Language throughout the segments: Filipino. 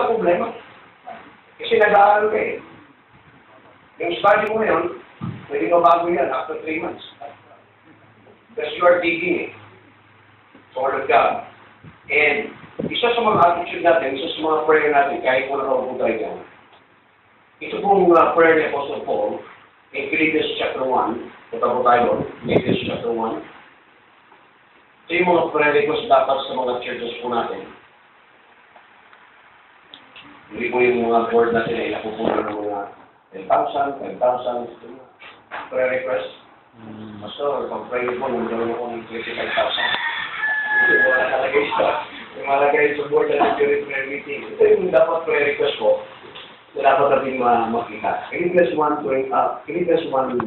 Wala problema. Kasi nag-aaral ka eh. Yung study mo ngayon, pwede mabago yan after 3 months. Because you are digging it. Word of God. And isa sa mga attitude natin, isa sa mga prayer natin, kahit kung nakaupo tayo dyan, ito pong prayer ni Apostle Paul, in Philippians chapter 1, punta po tayo doon, Philippians chapter 1. Ito yung mga prayer request dapat sa mga churches po natin. Hindi po yung mga board natin ay napupunan ng mga 10,000, 5,000, prayer request. Pastor, pag-pray po, nagkaroon ako ng 25,000. Yung mga nakalagay yung malagay sa board na during prayer meeting. Ito yung dapat prayer request ko na dapat natin makita. Philippians 1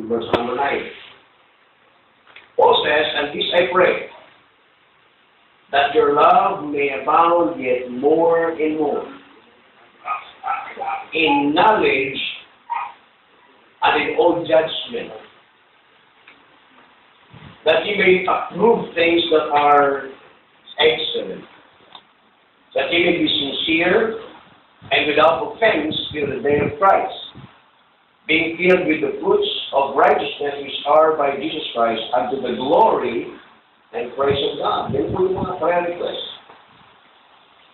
verse number 9. Paul says, and this I pray, that your love may abound yet more and more in knowledge and in all judgment, that ye may approve things that are excellent, that ye may be sincere and without offense till the day of Christ, being filled with the fruits of righteousness which are by Jesus Christ unto the glory and praise of God. Then po yung mga prayer requests.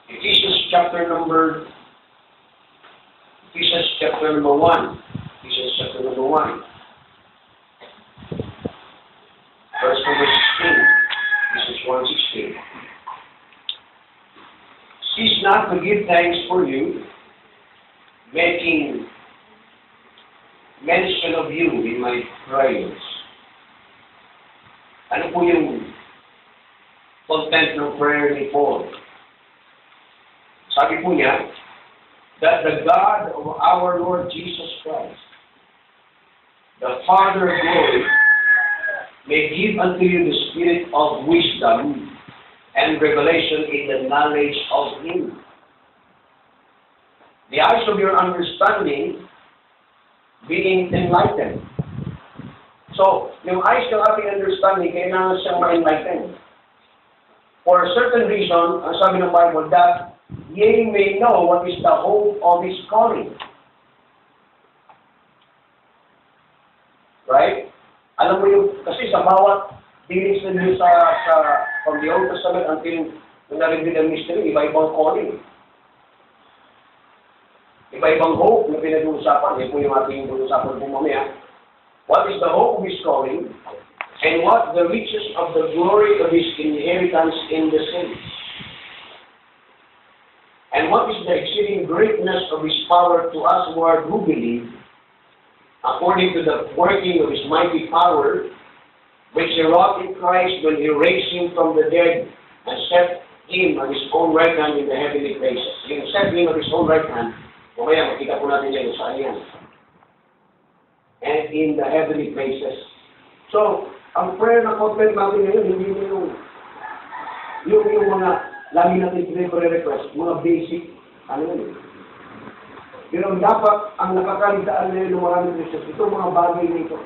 Ephesians chapter number 1. Ephesians chapter number 1. Verse number 16. Ephesians 1:16. Cease not to give thanks for you, making mention of you in my prayers. Ano po yung content ng prayer ni Paul? Sabi po niya, that the God of our Lord Jesus Christ, the Father of glory, may give unto you the spirit of wisdom and revelation in the knowledge of Him. The eyes of your understanding being enlightened. So, yung eyes ng ating understanding, kailangan siyang ma-enlighten. For a certain reason, ang sabi ng Bible, that ye may know what is the hope of His calling. Right? Alam mo yung, kasi sa bawat dealings na nyo from the Old Testament until narinig ang mystery, iba-ibang calling. Iba-ibang hope na pinag-uusapan. Yan po yung ating pinag-uusapan po mamaya. What is the hope of His calling? And what the riches of the glory of His inheritance in the saints? And what is the exceeding greatness of His power to us who believe, according to the working of His mighty power, which He wrought in Christ when He raised Him from the dead and set Him on His own right hand in the heavenly places. Yung set Him on His own right hand, mamaya makita po natin yan sa yan. And in the heavenly places. So, ang prayer na content natin ngayon, hindi yung mga lagi natin pinag-request, mga basic, ano yun. Pero dapat, ang nakakalitaan na yun ng maraming Christians, ito mga bagay nito.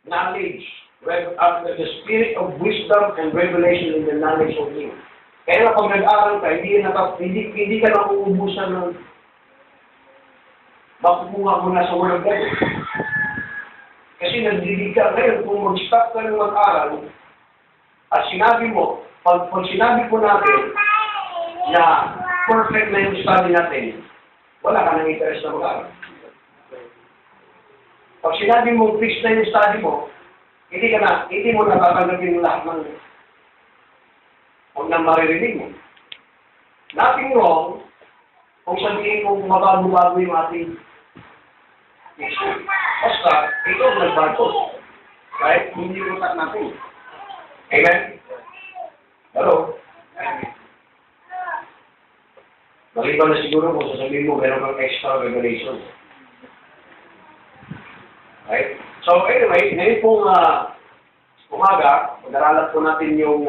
Knowledge, the spirit of wisdom and revelation in the knowledge of Him. Kaya pag nag-aaral ka, hindi ka na uubusan ng makukuha mo na sa Word of God. Kasi nagdidig ka ngayon, kung mag-stop ka ng mag-aaral, at sinabi mo, pag sinabi po natin na perfect na yung study natin, wala ka nang interest na mag-aaral. Pag sinabi mo, fix na yung study mo, hindi mo natatanggapin lahat ng maririnig mo. Nothing wrong kung sabihin mo mabago-bago yung ating basta, ito nagbago. Right? Hindi yung utak natin. Amen? Hello? Maliban na siguro kung sasabihin mo, meron kang extra revelation. Right? So anyway, ngayon pong umaga, pag-aralan po natin yung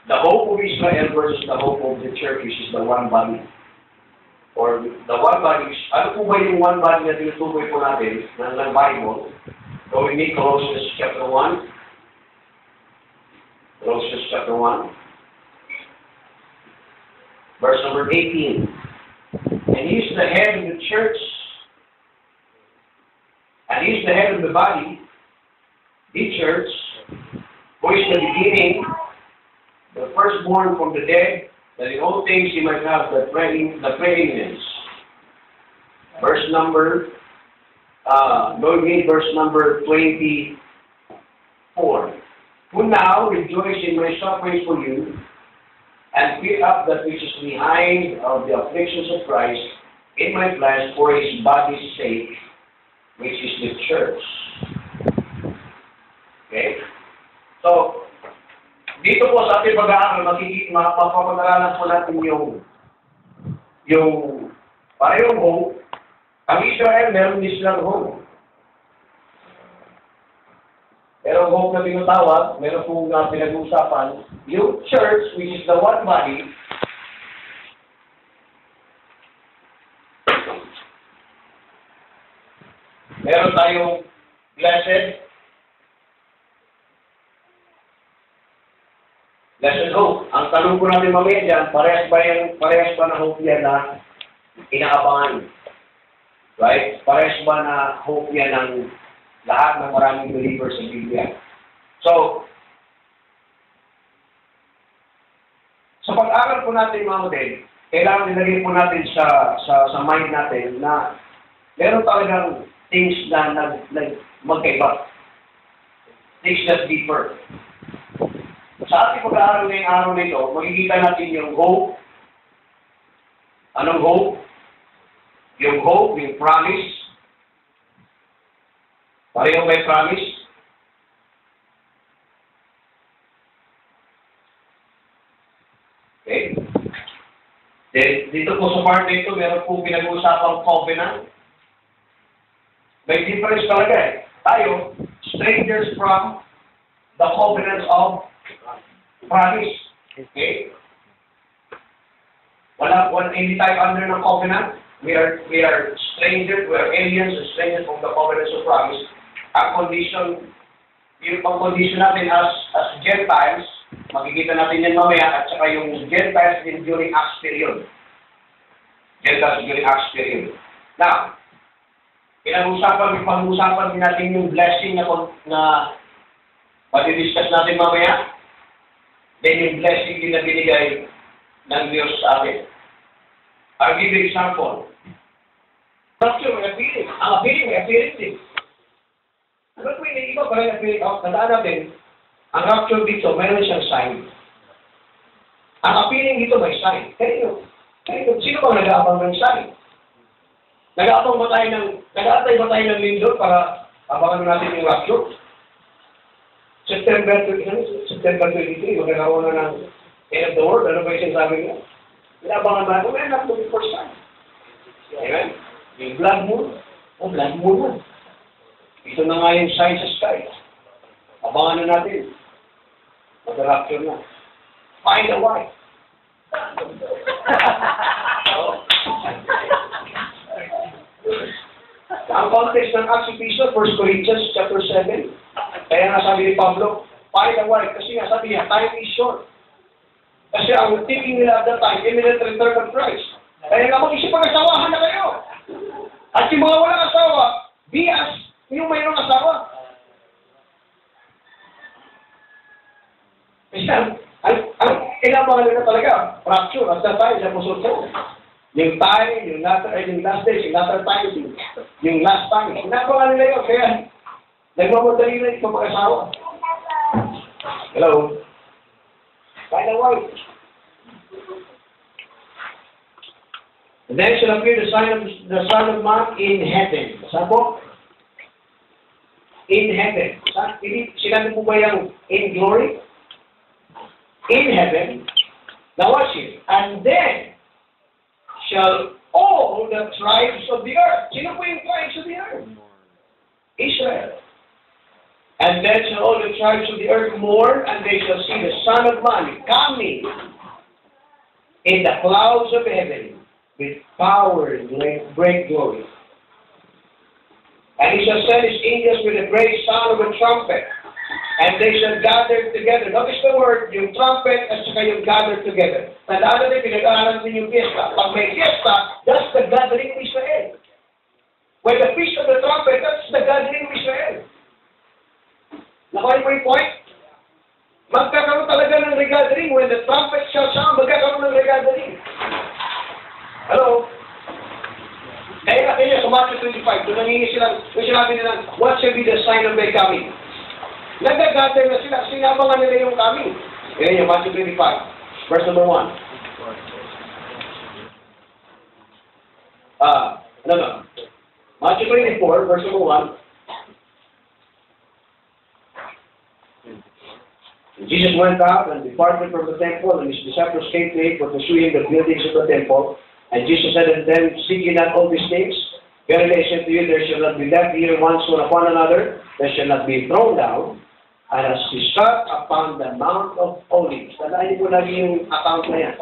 the hope of Israel versus the hope of the church, which is the one body. Or the one body, ano po ba yung one body na tinutukoy po natin ng Bible? So we need Colossians chapter 1, Colossians chapter 1. Verse number 18. And He is the head of the church. And He is the head of the body, the church, who is the beginning, the firstborn from the dead, that in all things He might have the preeminence. Verse number, verse number 24. Who now rejoice in my sufferings for you, and fill up that which is behind of the afflictions of Christ in my flesh for His body's sake, which is the church. Okay? So, dito po sa ating pag-aaral, mapapag-aralan po natin yung parehong hope. Ang Israel, meron din silang hope. Pero hope na tinatawag, meron po pinag-uusapan, yung church, which is the one body, meron tayong blessed hope. Ang tanong ko natin mamaya dyan, parehas ba na hope yan na inaabangan? Right? Parehas ba na hope yan ng lahat ng maraming believers sa Biblia? So, sa pag-aaral po natin mga model, kailangan nilagay po natin sa mind natin na meron talagang things na magkaiba. Things that differ. Sa ating pag-aaral ngayong araw nito, makikita natin yung hope. Anong hope? Yung hope, yung promise. Pareho may promise. Okay? Then, dito po sa part na ito, meron po pinag-uusapang covenant. May difference talaga eh. Tayo, strangers from the covenants of promise. Okay? Hindi tayo under ng covenant. We are strangers, we are aliens and strangers from the covenants of promise. Ang condition, yung pang-condition natin as Gentiles, makikita natin yan mamaya, at saka yung Gentiles din during Acts period. Gentiles during Acts period. Now, pag-usapan din natin yung blessing na pag-discuss natin mamaya, then yung blessing din na binigay ng Diyos sa atin. I'll give you an example. Rapture, may appearing. Ang appearing, may appearing din. Ano po yung iba pa rin appearing? Tandaan natin, ang rapture dito, mayroon siyang sign. Ang appearing dito may sign. Kaya sino bang nag-aabang ng sign? Nag-aabang ba tayo ng lindol para abangan natin yung rapture? September 23, magkakaroon na ng end of the world. Ano ba yung sinasabi niya? Inabangan ba? We're not looking for sign. Amen? Yung blood moon. Blood moon na. Ito na nga yung sign sa sky. Abangan na natin. Mag-rapture na. Find a wife. Ang context ng Acts Epistle, 1 Corinthians chapter 7. Kaya nga sabi ni Pablo, find a wife. Kasi nga sabi niya, time is short. Kasi ang thinking nila at that time, imminent return of Christ. Kaya nga mag-isip pag-asawahan na kayo. At yung mga walang asawa, bias yung mayroong asawa. Kasi ang inabangan nila talaga, fracture at that time, sa puso ko. Yung time, yung last days, yung latter times, yung last time. Inabangan nila yun, kaya nagmamadali na yung pag-asawa. Hello? Find a wife. And then shall appear the Son of Man in heaven. Saan po? In heaven. Sinabi po ba yung in glory? In heaven. Now watch it. And then shall all the tribes of the earth. Sino po yung tribes of the earth? Israel. And then shall all the tribes of the earth mourn, and they shall see the Son of Man coming in the clouds of heaven with power and great glory. And He shall send His angels with a great sound of a trumpet, And they shall gather together. Notice the word, yung trumpet at saka yung gather together. Tandaan natin, pinag-aaral din yung fiesta. Pag may fiesta, that's the gathering of Israel. When the feast of the trumpet, that's the gathering of Israel. Nakuha mo yung point? Magkakaroon talaga ng regathering. When the trumpet shall sound, magkakaroon ng regathering. Hello? Kaya natin yun, sa Matthew 25, doon nangingi sila, doon sinabi nila, what shall be the sign of my coming? Nag-gather na sila, sinabangan nila yung coming. Yan yung Matthew 25, verse number 1. Matthew 24, verse number 1. Jesus went out and departed from the temple, and his disciples came to him for pursuing the buildings of the temple. And Jesus said unto them, seek ye not all these things? Verily I say to you, there shall not be left here one stone upon another, there shall not be thrown down, and as he sat upon the Mount of Olives. Tandaan niyo po lagi yung account na yan.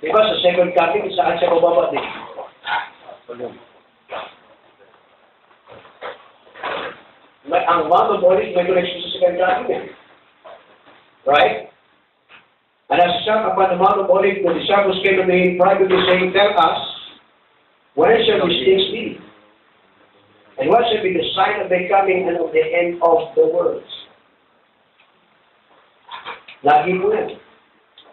Diba sa second coming, saan siya bababa din? Ang Mount of Olives may connection sa second coming yan. Right? And as he sat upon the Mount of Olives, the disciples came to him privately saying, tell us, when shall these things be? And what shall be the sign of the coming and of the end of the world? Lagi po yan.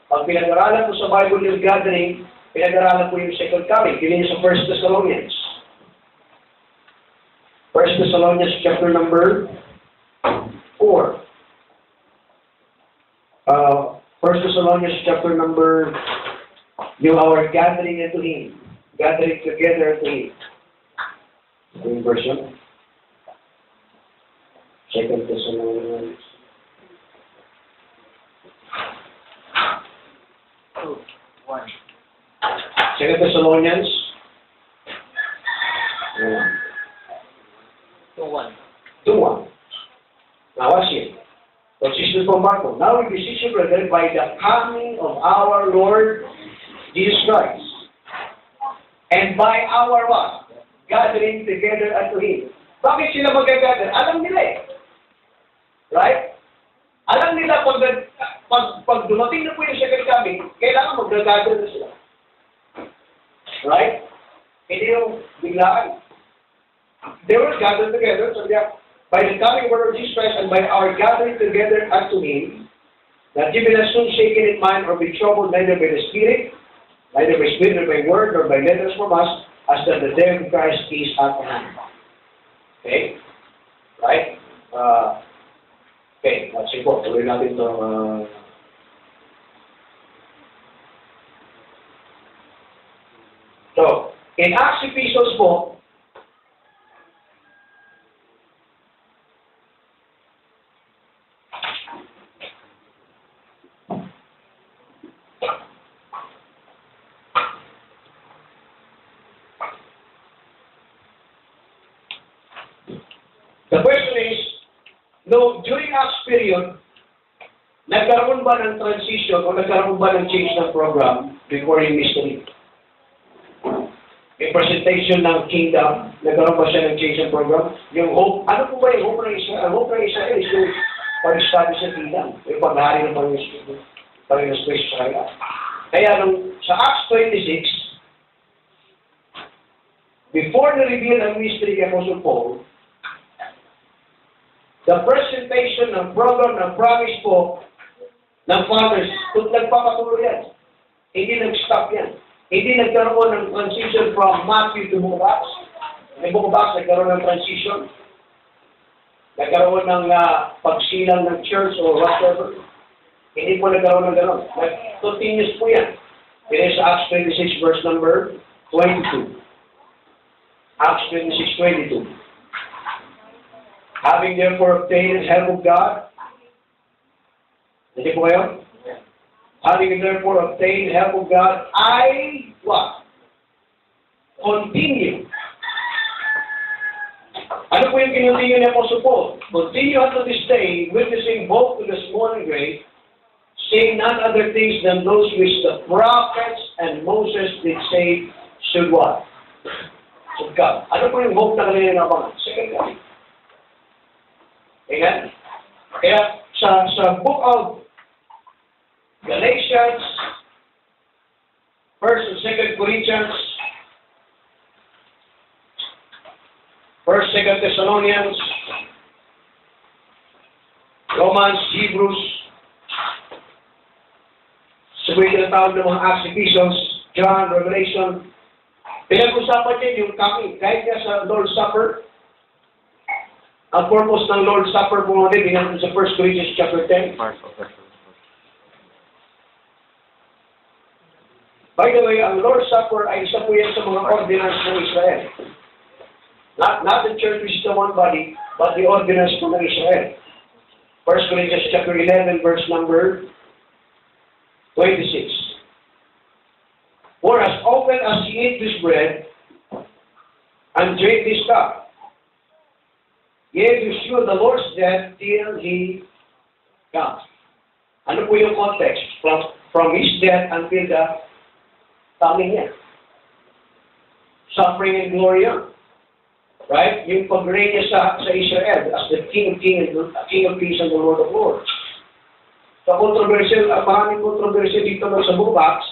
Pag pinag-aralan po sa Bible yung gathering, pinag-aralan po yung second coming. Kinin sa 1 Thessalonians. 1 Thessalonians chapter number 4. 1 Thessalonians chapter number, yung our gathering into Him. Gathering together into Him. Yung version. 2 Thessalonians. 2 Thessalonians. 2:1. Now watch it. Consistent from Marco. Now we beseech you, brethren, by the coming of our Lord Jesus Christ, and by our what? Gathering together unto Him. Bakit sila mag-gather? Alam nila eh. Right? Alam nila pag dumating na po yung second coming, kailangan mag-gather na sila. Right? Hindi yung biglaan. They will gather together, so by the coming of our Lord Jesus Christ and by our gathering together unto Him, that ye be not soon shaken in mind or be troubled neither by the Spirit, nor by word, nor by letters from us, as that the day of Christ is at hand. Okay? Right? Okay, that's it po. Tuloy natin ito. So, in Acts Epistles po, the question is, no, during Acts period, nagkaroon ba ng transition o nagkaroon ba ng change ng program before yung mystery? Yung presentation ng kingdom, nagkaroon ba siya ng change ng program? Yung hope, ano po ba yung hope ng Israel? Ang hope ng Israel is yung pag-establish ng kingdom, yung paghari ng Panginoon Kristo sa kanila. Kaya nung sa Acts 26, before na-reveal ang mystery kay Apostle Paul, the presentation ng program ng promise po ng fathers, nagpapatuloy yan. Hindi nag-stop yan. Hindi nagkaroon ng transition from Matthew to Book of Acts. May Book of Acts, nagkaroon ng transition. Nagkaroon ng pagsilang ng church or whatever. Hindi po nagkaroon ng gano'n. Continuous po yan. It is Acts 26 verse number 22. Acts 26:22. Having therefore obtained the help of God, hindi po kayo? Having therefore obtained the help of God, I, what? Continue. Ano po yung kinuntinyo ni Apostle Paul? Continue unto this day, witnessing both to the small and great, saying none other things than those which the prophets and Moses did say should what? Should come. Ano po yung hope na kanina nabangan? Second coming. Amen? Kaya sa book of Galatians, 1st and 2nd Corinthians, 1st, 2nd Thessalonians, Romans, Hebrews, sabihin na tawag ng mga Acts, Ephesians, John, Revelation, pinag-usapan niya yung coming. Kahit nga sa Lord's Supper, ang purpose ng Lord's Supper po natin, binanggit sa 1 Corinthians chapter 10. By the way, ang Lord's Supper ay isa po yan sa mga ordinance ng Israel. Not the church which is the one body, but the ordinance po ng Israel. 1 Corinthians chapter 11, verse number 26. For as often as ye eat this bread and drink this cup, ye do show the Lord's death till He comes. Ano po yung context? From His death until the coming niya. Suffering and glory yan. Right? Yung pag-reign niya sa Israel as the King of Kings and King of Peace and the Lord of Lords. Sa controversial, maraming controversial dito sa book of Acts,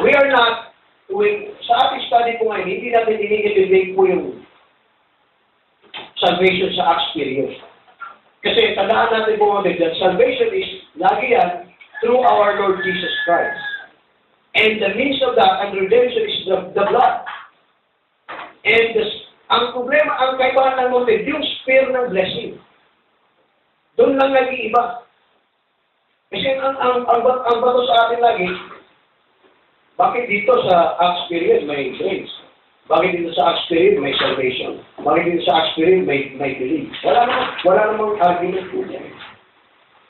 we are not, sa ating study po ngayon, hindi natin inigilibig po yung salvation sa Acts period. Kasi tandaan natin po mga that salvation is, lagi yan, through our Lord Jesus Christ. And the means of that and redemption is the blood. And ang problema, ang kaibahan ng motive, yung spare ng blessing. Doon lang nag-iiba. Kasi ang bato sa atin lagi, bakit dito sa Acts period may grace? Bakit dito sa Acts period may salvation? Bakit dito sa Acts period may belief? Wala namang argument po yan.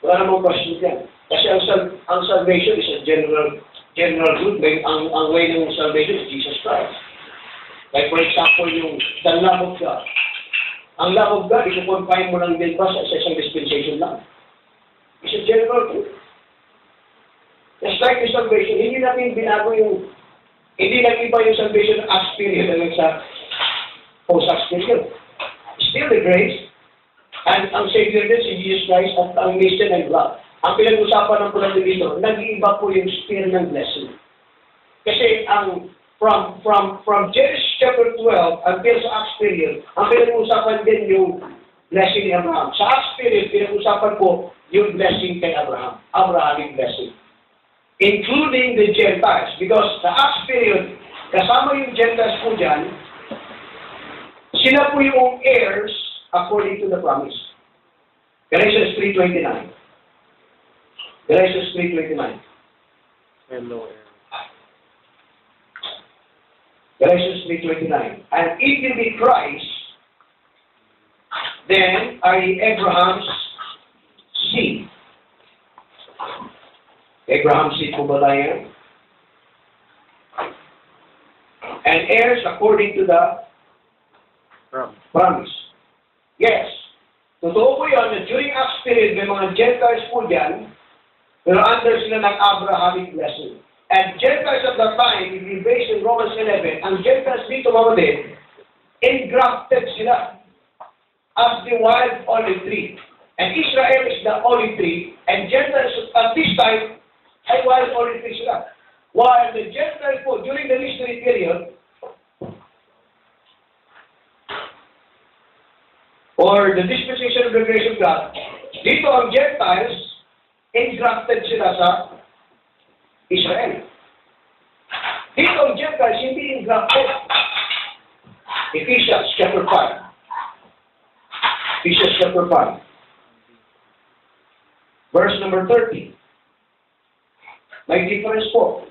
Wala namang question yan. Kasi ang salvation is a general good. Ang way ng salvation is Jesus Christ. Like for example, the love of God. Ang love of God, ikukonfine mo lang din ba sa isang dispensation lang? It's a general good. Just like the salvation, hindi natin binago hindi nag-iba yung salvation ng Acts period hanggang sa post-Acts period. Still the grace, and ang Savior din si Jesus Christ at ang mission and blood. Ang pinag-usapan ng pulang dito, nag-iiba po yung spirit ng blessing. Kasi from Genesis chapter 12 until sa Acts period, ang pinag-usapan din yung blessing ni Abraham. Sa Acts period, pinag-usapan po yung blessing kay Abraham, Abrahamic blessing. Including the Gentiles. Because sa Acts period, kasama yung Gentiles po dyan, sila po yung heirs according to the promise. Galatians 3:29. Galatians 3:29. Hello. Galatians 3:29. And if you be Christ, then are ye Abraham's seed. Abraham's seed po ba tayo? And heirs according to the promise. Yes. Totoo po yun na during Acts period, may mga Gentiles po dyan, pero under sila ng Abrahamic blessing. And Gentiles at that time, if you base in Romans 11, ang Gentiles dito mga din, engrafted sila as the wild olive tree. And Israel is the olive tree, and Gentiles at this time ay wild olive tree sila. While the Gentiles po, during the mystery period, or the dispensation of the grace of God, dito ang Gentiles, engrafted sila sa Israel. Dito ang Gentiles, hindi engrafted. Ephesians chapter 5. Ephesians chapter 5. Verse number 30. May difference po.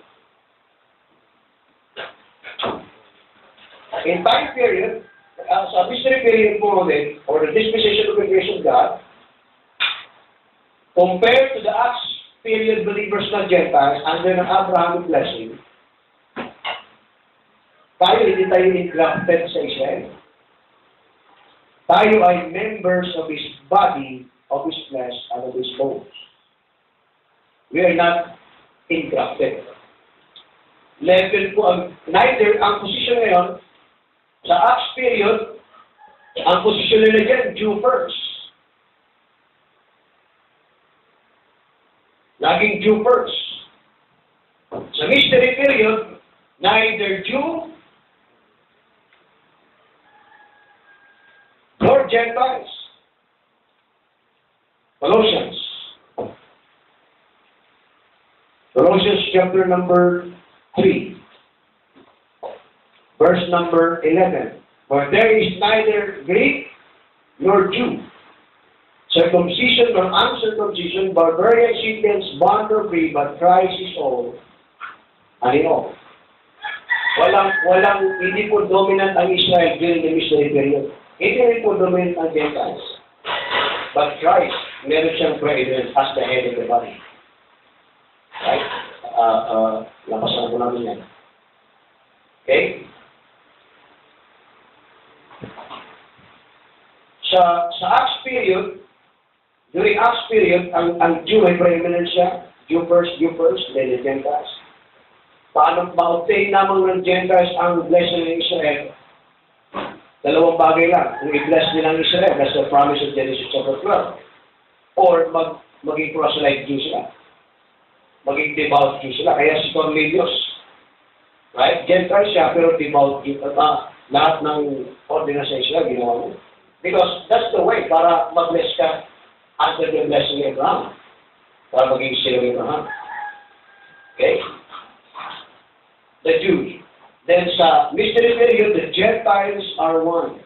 In time period, sa mystery period po natin, or the dispensation of the grace of God, compared to the Acts period believers ng Gentiles under ng Abrahamic blessing, tayo hindi tayo engrafted sa Israel. Tayo ay members of His body, of His flesh, and of His bones. We are not engrafted. Level po neither ang position ngayon sa Acts period, Ang posisyon nila dyan, Jew first. Laging Jew first. Sa mystery period, neither Jew nor Gentiles. Colossians. Colossians chapter number 3. Verse number 11. For there is neither Greek nor Jew, circumcision nor uncircumcision, barbarian, Scythians, bond or free, but Christ is all and in all. Hindi po dominant ang Israel during the mystery period. Hindi rin po dominant ang Gentiles. But Christ, meron siyang preeminence as the head of the body. Right? Lapasan po namin yan. Okay? Sa Acts period, during Acts period, ang Jew ay preeminent siya. Jew first, then the Gentiles. Paano ma-obtain naman ng Gentiles ang blessing ng Israel? Dalawang bagay lang. Kung i-bless nila ng Israel, that's the promise of Genesis chapter 12. Or maging proselyte Jew sila. Maging devout Jew sila. Kaya si Cornelius, right? Gentile siya, pero devout Jew. Lahat ng ordinance sa Israel, ginawa mo. Because that's the way para mag-bless ka under the blessing of Abraham. Para maging sila ng Abraham. Okay? The Jews. Then sa mystery period, the Gentiles are one.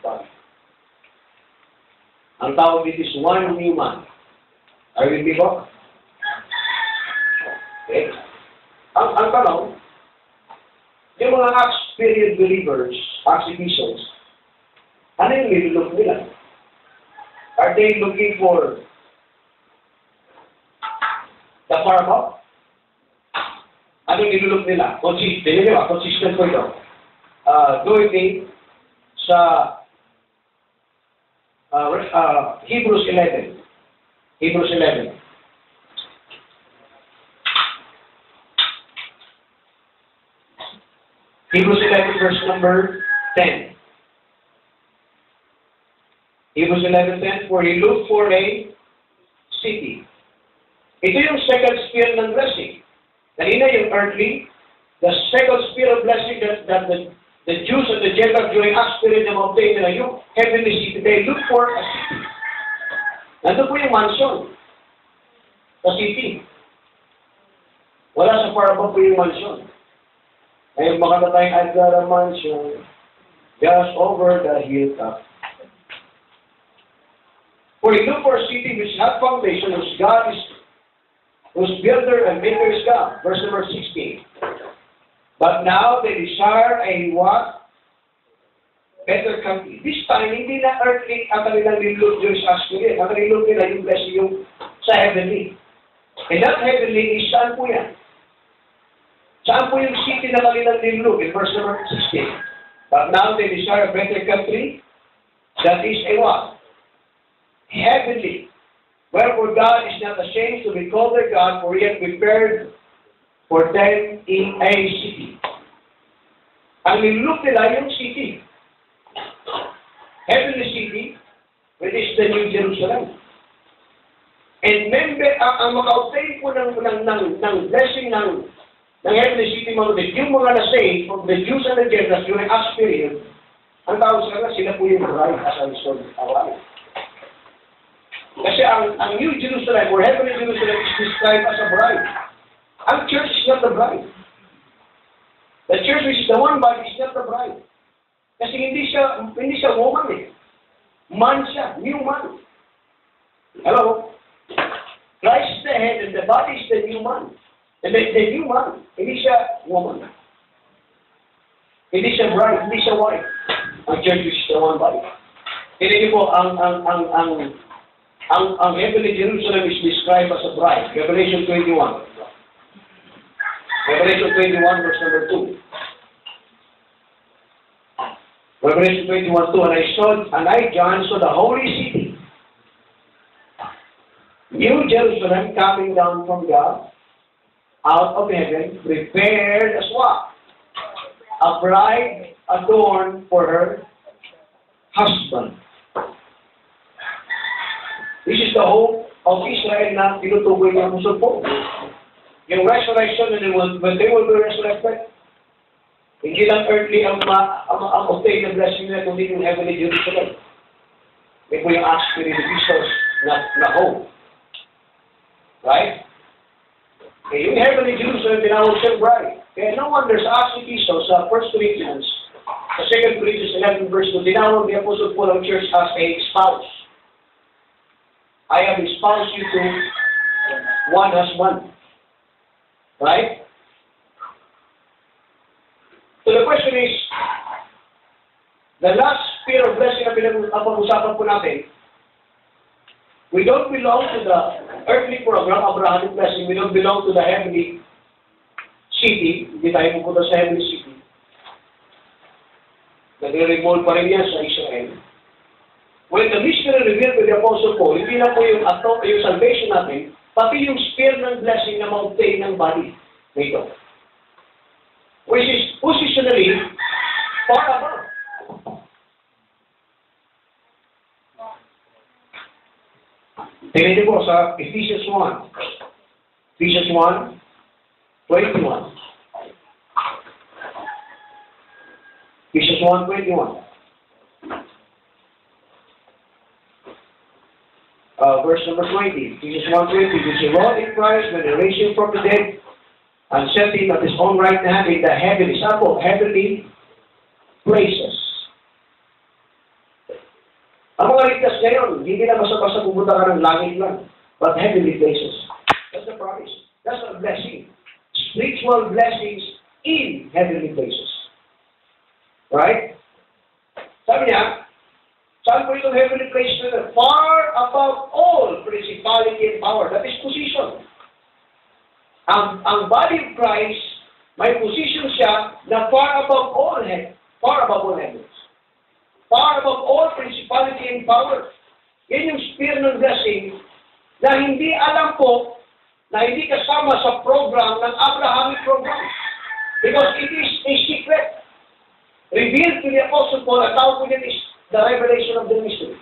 Ang tawag dito is one new man. Are you with me po? Okay? Ang tanong, yung mga Acts period believers, Acts Ephesians, ano yung nilook nila? Are they looking for the far above? Ano yung nilook nila? Consistent po ito. Doing sa Hebrews 11. Hebrews 11. Hebrews 11 verse number 10. Hebrews 11:10, for he looked for a city. Ito yung second sphere ng blessing. Kanina yung earthly, the second sphere of blessing that the Jews and the Gentiles during Acts period na obtained nila yung heavenly city. They look for a city. Nandun po yung mansion. Sa city. Wala sa far above po yung mansion. Ngayon makata tayong I've got a mansion just over the hilltop. For he looked for a city which had foundation, whose builder and maker is God. Verse number 16. But now they desire a what? Better country. This time, hindi na earthly ang kanilang nilook Jewish aspirin. Ang nilook nila yung blessing yung sa heavenly. And that heavenly is saan po yan? Saan po yung city na kanilang nilook? In verse number 16. But now they desire a better country. That is a what? Heavenly. Wherefore God is not ashamed to be called their God, for he hath prepared for them in a city. Ang nilook nila yung city. Heavenly city, which is the New Jerusalem. And member, ang maka-obtain po ng blessing ng heavenly city, mga kapatid, yung mga na-saved from the Jews and the Gentiles during Acts period, ang tawag sila po yung bride as a result of our life. Kasi ang New Jerusalem or Heavenly Jerusalem is described as a bride. Ang church is not the bride. The church which is the one body is not the bride. Kasi hindi siya woman eh. Man siya, new man. Hello? Christ is the head and the body is the new man. And the new man, hindi siya woman. Hindi siya bride, hindi siya wife. Ang church is the one body. Hindi po, ang heavenly Jerusalem is described as a bride. Revelation 21. Revelation 21 verse number 2. Revelation 21:2. And I, John, saw the holy city, New Jerusalem, coming down from God, out of heaven, prepared as what? A bride adorned for her husband. This is the hope of Israel na tinutukoy ng Apostol Paul. Yung resurrection, when they will be resurrected, hindi lang earthly ang obtain na blessing nila, kundi yung heavenly Jerusalem. May po yung Acts 3 epistles na hope. Right? Okay, yung heavenly Jerusalem, tinawag siyang bride. Kaya no wonder sa Acts epistles, sa 1 Corinthians, sa 2 Corinthians 11 verse 2, tinawag the Apostle Paul of church as a spouse. I have espoused you to one husband. Right? So the question is, the last sphere of blessing na pinag-usapan po natin, we don't belong to the earthly program, Abrahamic blessing. We don't belong to the heavenly city. Hindi tayo pupunta sa heavenly city. Nag-remold pa rin yan sa Israel. When the mystery revealed to the Apostle Paul, hindi na po yung salvation natin, pati yung sphere ng blessing na ma-obtain ng body nito. Which is positionally far above. Tingnan niyo po sa Ephesians 1. Ephesians 1, 21. Ephesians 1, 21. Verse number 20. Ephesians 1:20. Which he wrought in Christ when he raised him from the dead and set him at his own right hand in the heavenly places. Ang mga ligtas ngayon, hindi na basta-basta pupunta ka ng langit lang, but heavenly places. That's the promise. That's a blessing. Spiritual blessings in heavenly places. Right? Sabi niya, saan po itong heavenly places na far above all principality and power. That is position. Ang body of Christ, may position siya na far above all heavens. Far above all heavens. Far above all principality and power. Yan yung sphere ng blessing na hindi alam po na hindi kasama sa program ng Abrahamic program. Because it is a secret. Revealed to the Apostle Paul, at tawag po yan is the revelation of the mystery.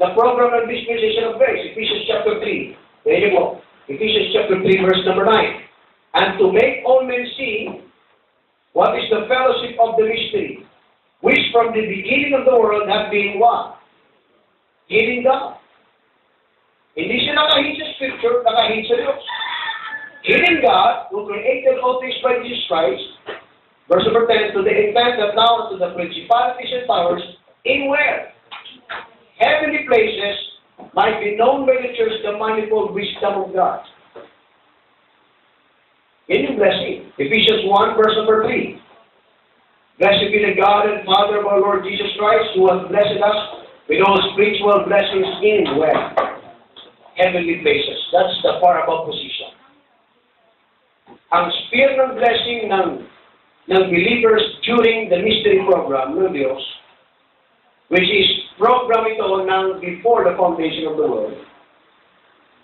The program of dispensation of grace, Ephesians chapter 3. There you go. Ephesians chapter 3, verse number 9. And to make all men see what is the fellowship of the mystery, which from the beginning of the world have been what? Hidden God. Hindi siya nakahid sa Scripture, nakahid sa Diyos. Hidden God, who created all things by Jesus Christ, verse number 10, to the intent that now to the principalities and powers, in where? Heavenly places might be known by the church the manifold wisdom of God. In your blessing, Ephesians 1, verse number 3. Blessed be the God and Father of our Lord Jesus Christ, who has blessed us with all spiritual blessings in where? Heavenly places. That's the far above position. Ang sphere ng blessing ng believers during the mystery program ng Diyos, which is program ito ng before the foundation of the world,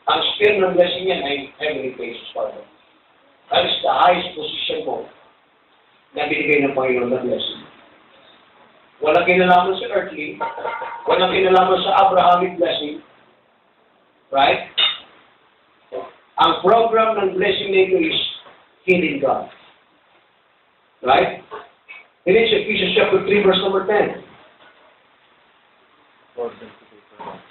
ang sphere ng blessing yan ay heavenly places, Father. That is the highest position mo na binigay ng Panginoon na blessing. Walang kinalaman sa earthly, walang kinalaman sa Abrahamic blessing, right? Ang program ng blessing nito is hidden God. Right? It is Ephesians chapter 3, verse number 10.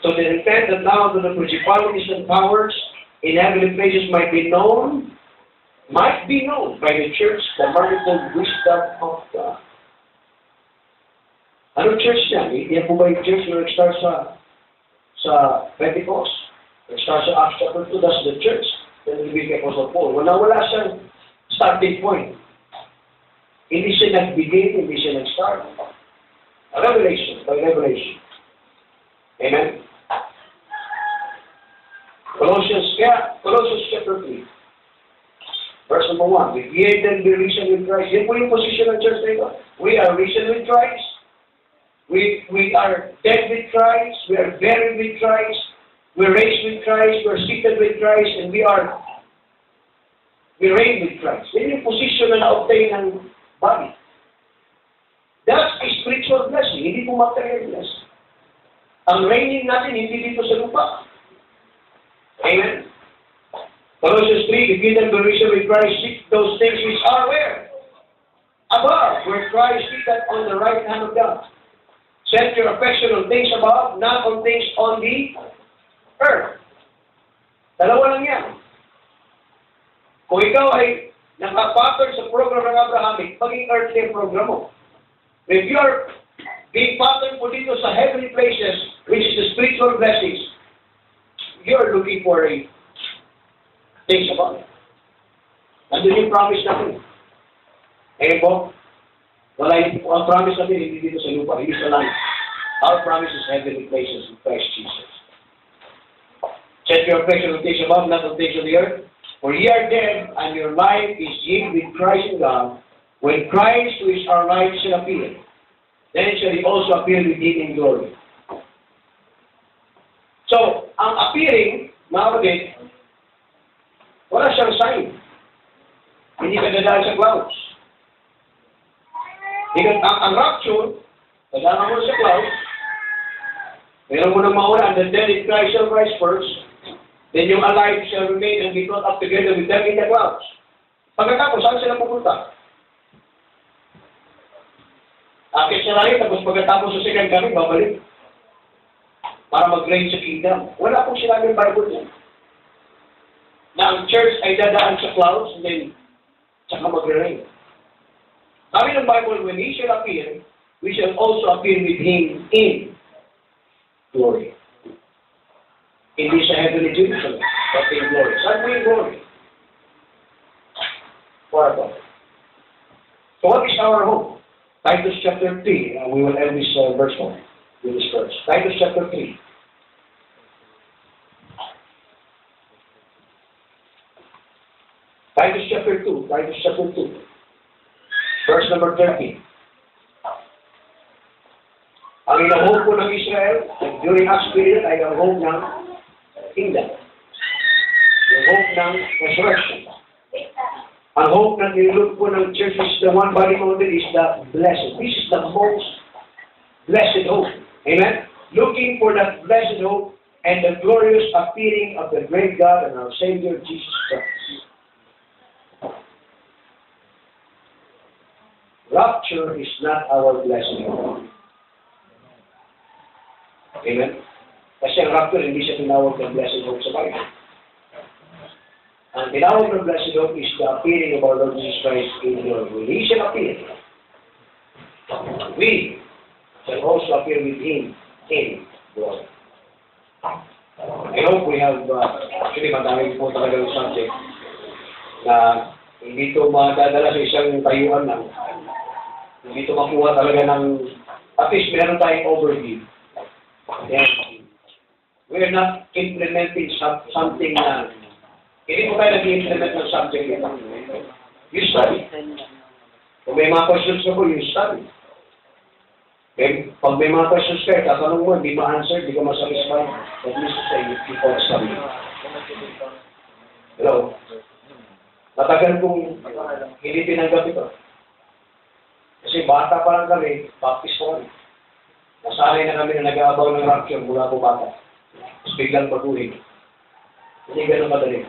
So the intent that now to the principalities and powers in heavenly places might be known by the church, the manifold wisdom of God. Anong church yan? Yan po ba yung church na nag-start sa Pentecost? Nag-start sa Acts chapter 2, that's the church. Then we became Apostle Paul. Wala siyang starting point. Hindi siya nag-begin, hindi siya nag-start. Revelation, by revelation. Amen? Colossians chapter 3. Verse number 1. If ye then be risen with Christ, yan po yung position ng church na ito. We are risen with Christ. We are dead with Christ. We are buried with Christ. We are raised with Christ. We are seated with Christ. And we reign with Christ. Yan yung position na na-obtain ng body. That's a spiritual blessing. Hindi po material blessing. Ang reigning natin, hindi dito sa lupa. Amen? Colossians 3, if you then be risen with Christ, seek those things which are where? Above, where Christ sitteth on the right hand of God. Set your affection on things above, not on things on the earth. Dalawa lang yan. Kung ikaw ay nakapattern sa program ng Abrahamic, maging earthly ang program mo. If you are being patterned po dito sa heavenly places, which is the spiritual blessings, you are looking for a things above. Nandun yung promise natin. Eh po, wala yung ang promise natin, hindi dito sa lupa, hindi sa langit. Our promise is heavenly places in Christ Jesus. Set your affection on things above, not on things on the earth. For ye are dead, and your life is hid with Christ in God. When Christ, who is our life, shall appear, then shall he also appear with him in glory. So, ang appearing, mga kapatid, wala siyang sign. Hindi ka dadaan sa clouds. Ang rapture, dadaan mo sa clouds, meron mo nang mauna, and the dead in Christ shall rise first, then yung alive shall remain and be caught up together with them in the clouds. Pagkatapos, saan sila pupunta? Akit sa langit, tapos pagkatapos sa second coming, babalik. Para mag-reign sa kingdom. Wala pong sinabi ng Bible yan. Na ang church ay dadaan sa clouds, and then, saka mag-reign. Sabi ng Bible, when He shall appear, we shall also appear with Him in glory. Hindi sa heavenly Jerusalem, but in glory. Saan mo yung glory? For God. So what is our hope? Titus chapter 3, and we will end this verse 1 with this verse. Titus chapter 3. Titus chapter 2. Titus chapter 2. Verse number 13. Ang inahope po ng Israel during Acts period ay ang hope ng kingdom. Yung hope ng resurrection. Ang hope na nilook po ng church is the one body mountain is the blessed. This is the most blessed hope. Amen? Looking for that blessed hope and the glorious appearing of the great God and our Savior Jesus Christ. Rapture is not our blessed hope. Amen? Kasi ang rapture hindi siya tinawag ng blessed hope sa Bible. Ang tinawag ng blessed hope is the appearing of our Lord Jesus Christ in glory. When He shall appear, we shall also appear with Him in glory. I hope we have, actually madaming po talaga yung subject na hindi ito madadala sa isang tayuan lang. Hindi ito makuha talaga ng, at least meron tayong overview. And we're not implementing something na hindi po tayo nag-implement ng subject ito. You study. Kung may mga questions na po, you study. Okay? Pag may mga questions kayo, tatanong mo, hindi ma-answer, hindi ka masatisfy, at least say, you keep on studying. Hello? Matagal kong hindi tinanggap ito. Kasi bata pa lang kami, baptist po kami. Nasanay na kami na nag-aabaw ng rapture mula po bata. Tapos biglang patuhin. Hindi ganun madali.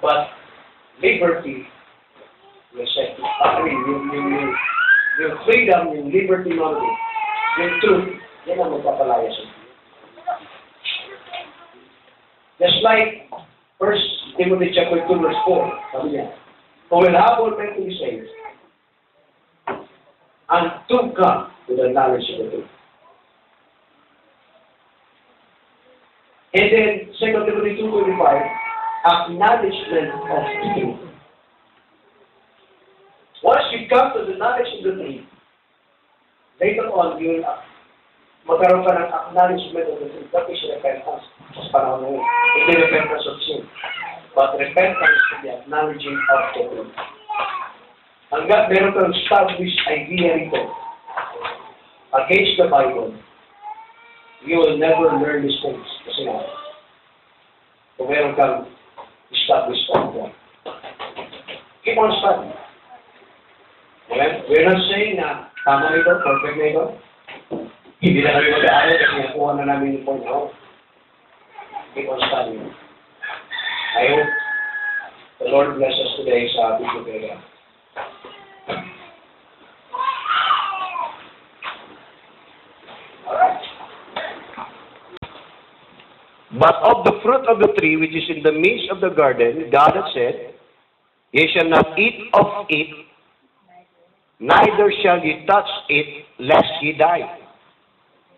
But liberty, yung freedom, yung liberty knowledge, yung truth, yan ang magpapalaya sa iyo. Just like 1 Timothy chapter 2 verse 4, sabi niya, who will have all men to be saved, and to come to the knowledge of the truth. And then 2 Timothy 2:25, acknowledgement of the truth. Once you come to the knowledge of the truth, later on, you will magkaroon ka ng acknowledgement of the truth. That is repentance. Sa panahon mo, hindi repentance of sin. But repentance to the acknowledging of the truth. Hanggat meron kang established idea rito against the Bible, you will never learn these things. Kasi nga, kung meron kang established on. Keep on studying. Amen? We're not saying na tama ito, perfect na ito. Hindi na kami mag-aaral kasi nakuha na namin yung point out. Keep on studying. I hope the Lord bless us today sa Biblia. But of the fruit of the tree which is in the midst of the garden, God had said, Ye shall not eat of it, neither shall ye touch it, lest ye die.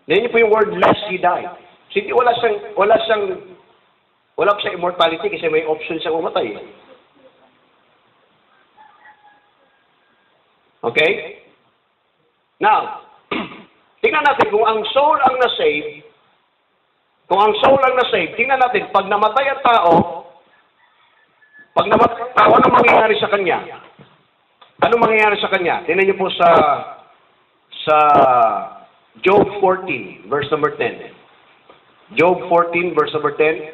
Yan po yung word, lest ye die. So, hindi wala siyang immortality kasi may option siyang umatay. Okay? Now, tingnan natin kung ang soul ang na-save. Kung ang soul ang na-save, tingnan natin, pag namatay ang tao, ano mangyayari sa kanya? Ano mangyayari sa kanya? Tingnan niyo po sa Job 14, verse number 10. Job 14, verse number 10.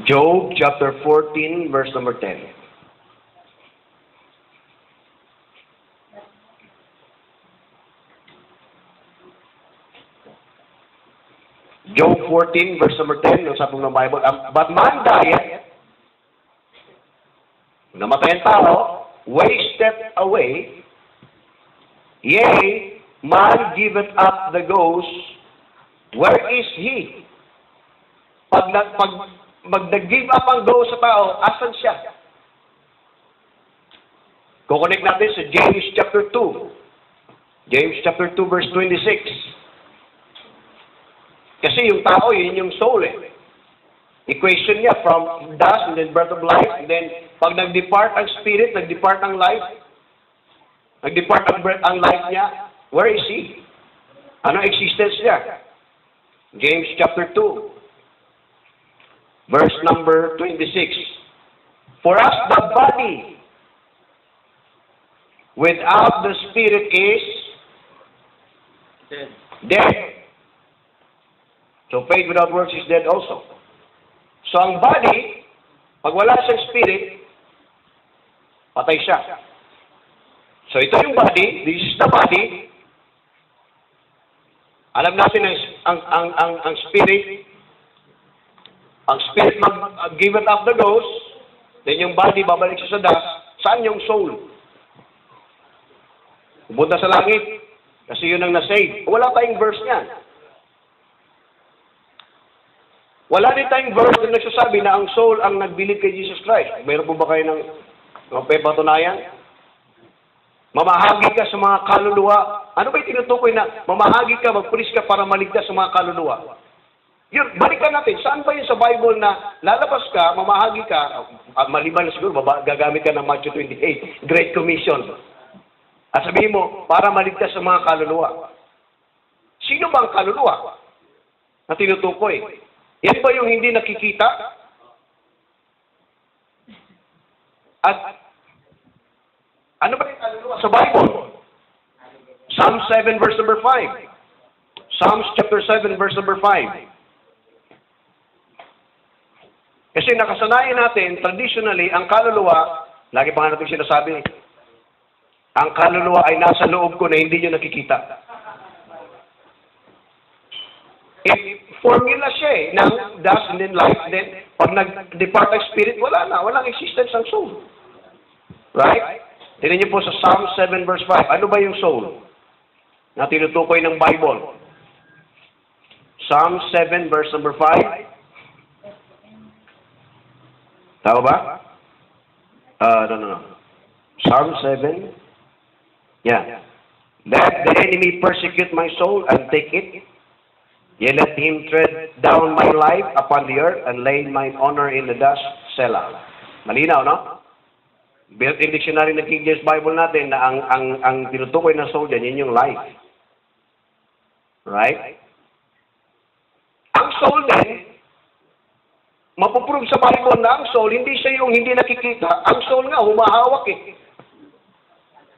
Job chapter 14, verse number 10. Job 14, verse number 10, yung sabi ng Bible, but man dieth, namatay ang tao, wasted away, yea, man giveth up the ghost, where is he? Pag mag-give up ang ghost sa tao, asan siya? Kukonek natin sa James chapter 2. James chapter 2, verse 26. Kasi yung tao, yun yung soul eh. Equation niya from dust and then birth of life. And then, pag nag-depart ang spirit, nag-depart ang life, nag-depart ang life niya, where is he? Anong existence niya? James chapter 2, verse number 26. For us the body without the spirit is dead. So faith without works is dead also. So ang body, pag wala siyang spirit, patay siya. So ito yung body, this is the body. Alam natin ang spirit mag-give it up the ghost, then yung body babalik siya sa dust. Saan yung soul? Pupunta sa langit. Kasi yun ang na-save. Wala tayong verse niyan. Wala din tayong verse na nagsasabi na ang soul ang nagbilib kay Jesus Christ. Mayroon po ba kayo ng patunayan? Mamahagi ka sa mga kaluluwa. Ano ba yung tinutukoy na mamahagi ka, magpulis ka para maligtas sa mga kaluluwa? Yun, balikan natin. Saan ba yun sa Bible na lalabas ka, mamahagi ka, maliban na siguro, gagamit ka ng Matthew 28, Great Commission. At sabihin mo, para maligtas sa mga kaluluwa. Sino ba ang kaluluwa na tinutukoy? Yan ba yung hindi nakikita? At ano ba yung kaluluwa sa Bible? Psalm 7 verse number 5. Psalms chapter 7 verse number 5. Kasi nakasanayan natin, traditionally, ang kaluluwa, lagi pa nga natin sinasabi, ang kaluluwa ay nasa loob ko na hindi nyo nakikita. Formula siya eh, ng dust and then life, then pag nag-depart ang spirit, wala na, walang existence ang soul. Right? Tingnan niyo po sa Psalm 7 verse 5. Ano ba yung soul na tinutukoy ng Bible? Psalm 7 verse number 5. Tama ba? No. Psalm 7. Yeah. Let the enemy persecute my soul and take it. Yea, let him tread down my life upon the earth and lay mine honor in the dust. Selah. Malinaw, no? Built-in dictionary ng King James Bible natin na ang tinutukoy ng soul dyan, yun yung life. Right? Ang soul din, mapuprove sa Bible na ang soul, hindi siya yung hindi nakikita. Ang soul nga, humahawak eh.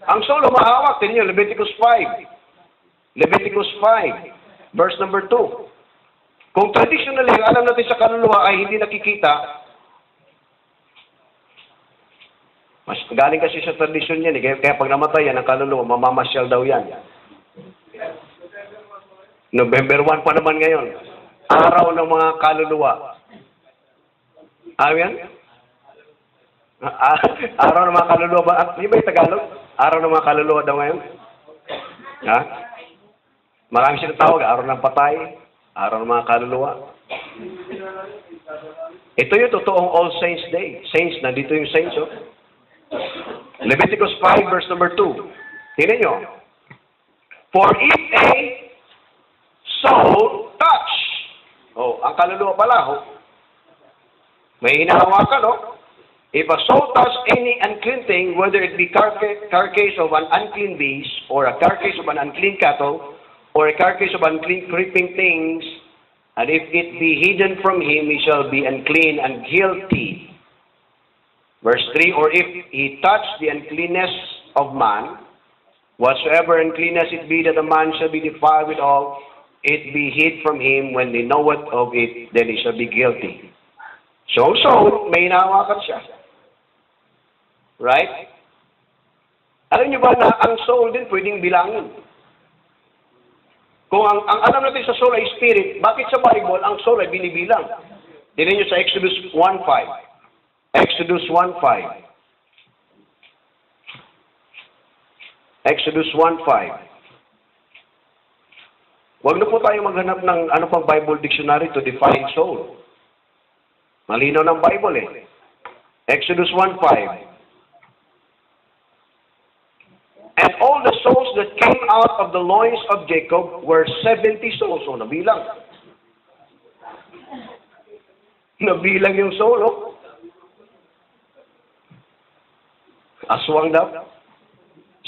Ang soul humahawak. Tingnan nyo, Leviticus 5. Leviticus 5. Verse number 2. Kung traditionally, alam natin sa kaluluwa ay hindi nakikita, Mas galing kasi sa tradisyon yan. Kaya pag namatay yan, ang kaluluwa, mamamasyal daw yan. November 1 pa naman ngayon. Araw ng mga kaluluwa. Ayan? Araw ng mga kaluluwa ba? Di ba yung Tagalog? Araw ng mga kaluluwa daw ngayon? Ha? Marami silang tawag. Araw ng patay. Araw ng mga kaluluwa. Ito yung totoong All Saints Day. Saints, nandito yung saints, oh. Leviticus 5, verse number 2. Tingnan nyo. For if a soul touch. Oh, ang kaluluwa pala, oh. May hinahawakan, oh. If a soul touch any unclean thing, whether it be carcass of an unclean beast, or a carcass of an unclean cattle, or a carcass of unclean creeping things, and if it be hidden from him, he shall be unclean and guilty. Verse 3, or if he touch the uncleanness of man, whatsoever uncleanness it be that a man shall be defiled with all, it be hid from him. When they know it of it, then he shall be guilty. So, may hinahawakan siya. Right? Alam niyo ba na ang soul din pwedeng bilangin? Kung ang alam natin sa soul ay spirit, bakit sa Bible ang soul ay binibilang? Tingnan niyo sa Exodus 1:5. Exodus 1:5. Exodus 1:5. Huwag na po tayo maghanap ng ano pang Bible dictionary to define soul. Malinaw ng Bible eh. Exodus 1:5. And all the souls that came out of the loins of Jacob were 70 souls. So, nabilang. Nabilang yung soul, oh. Aswang daw.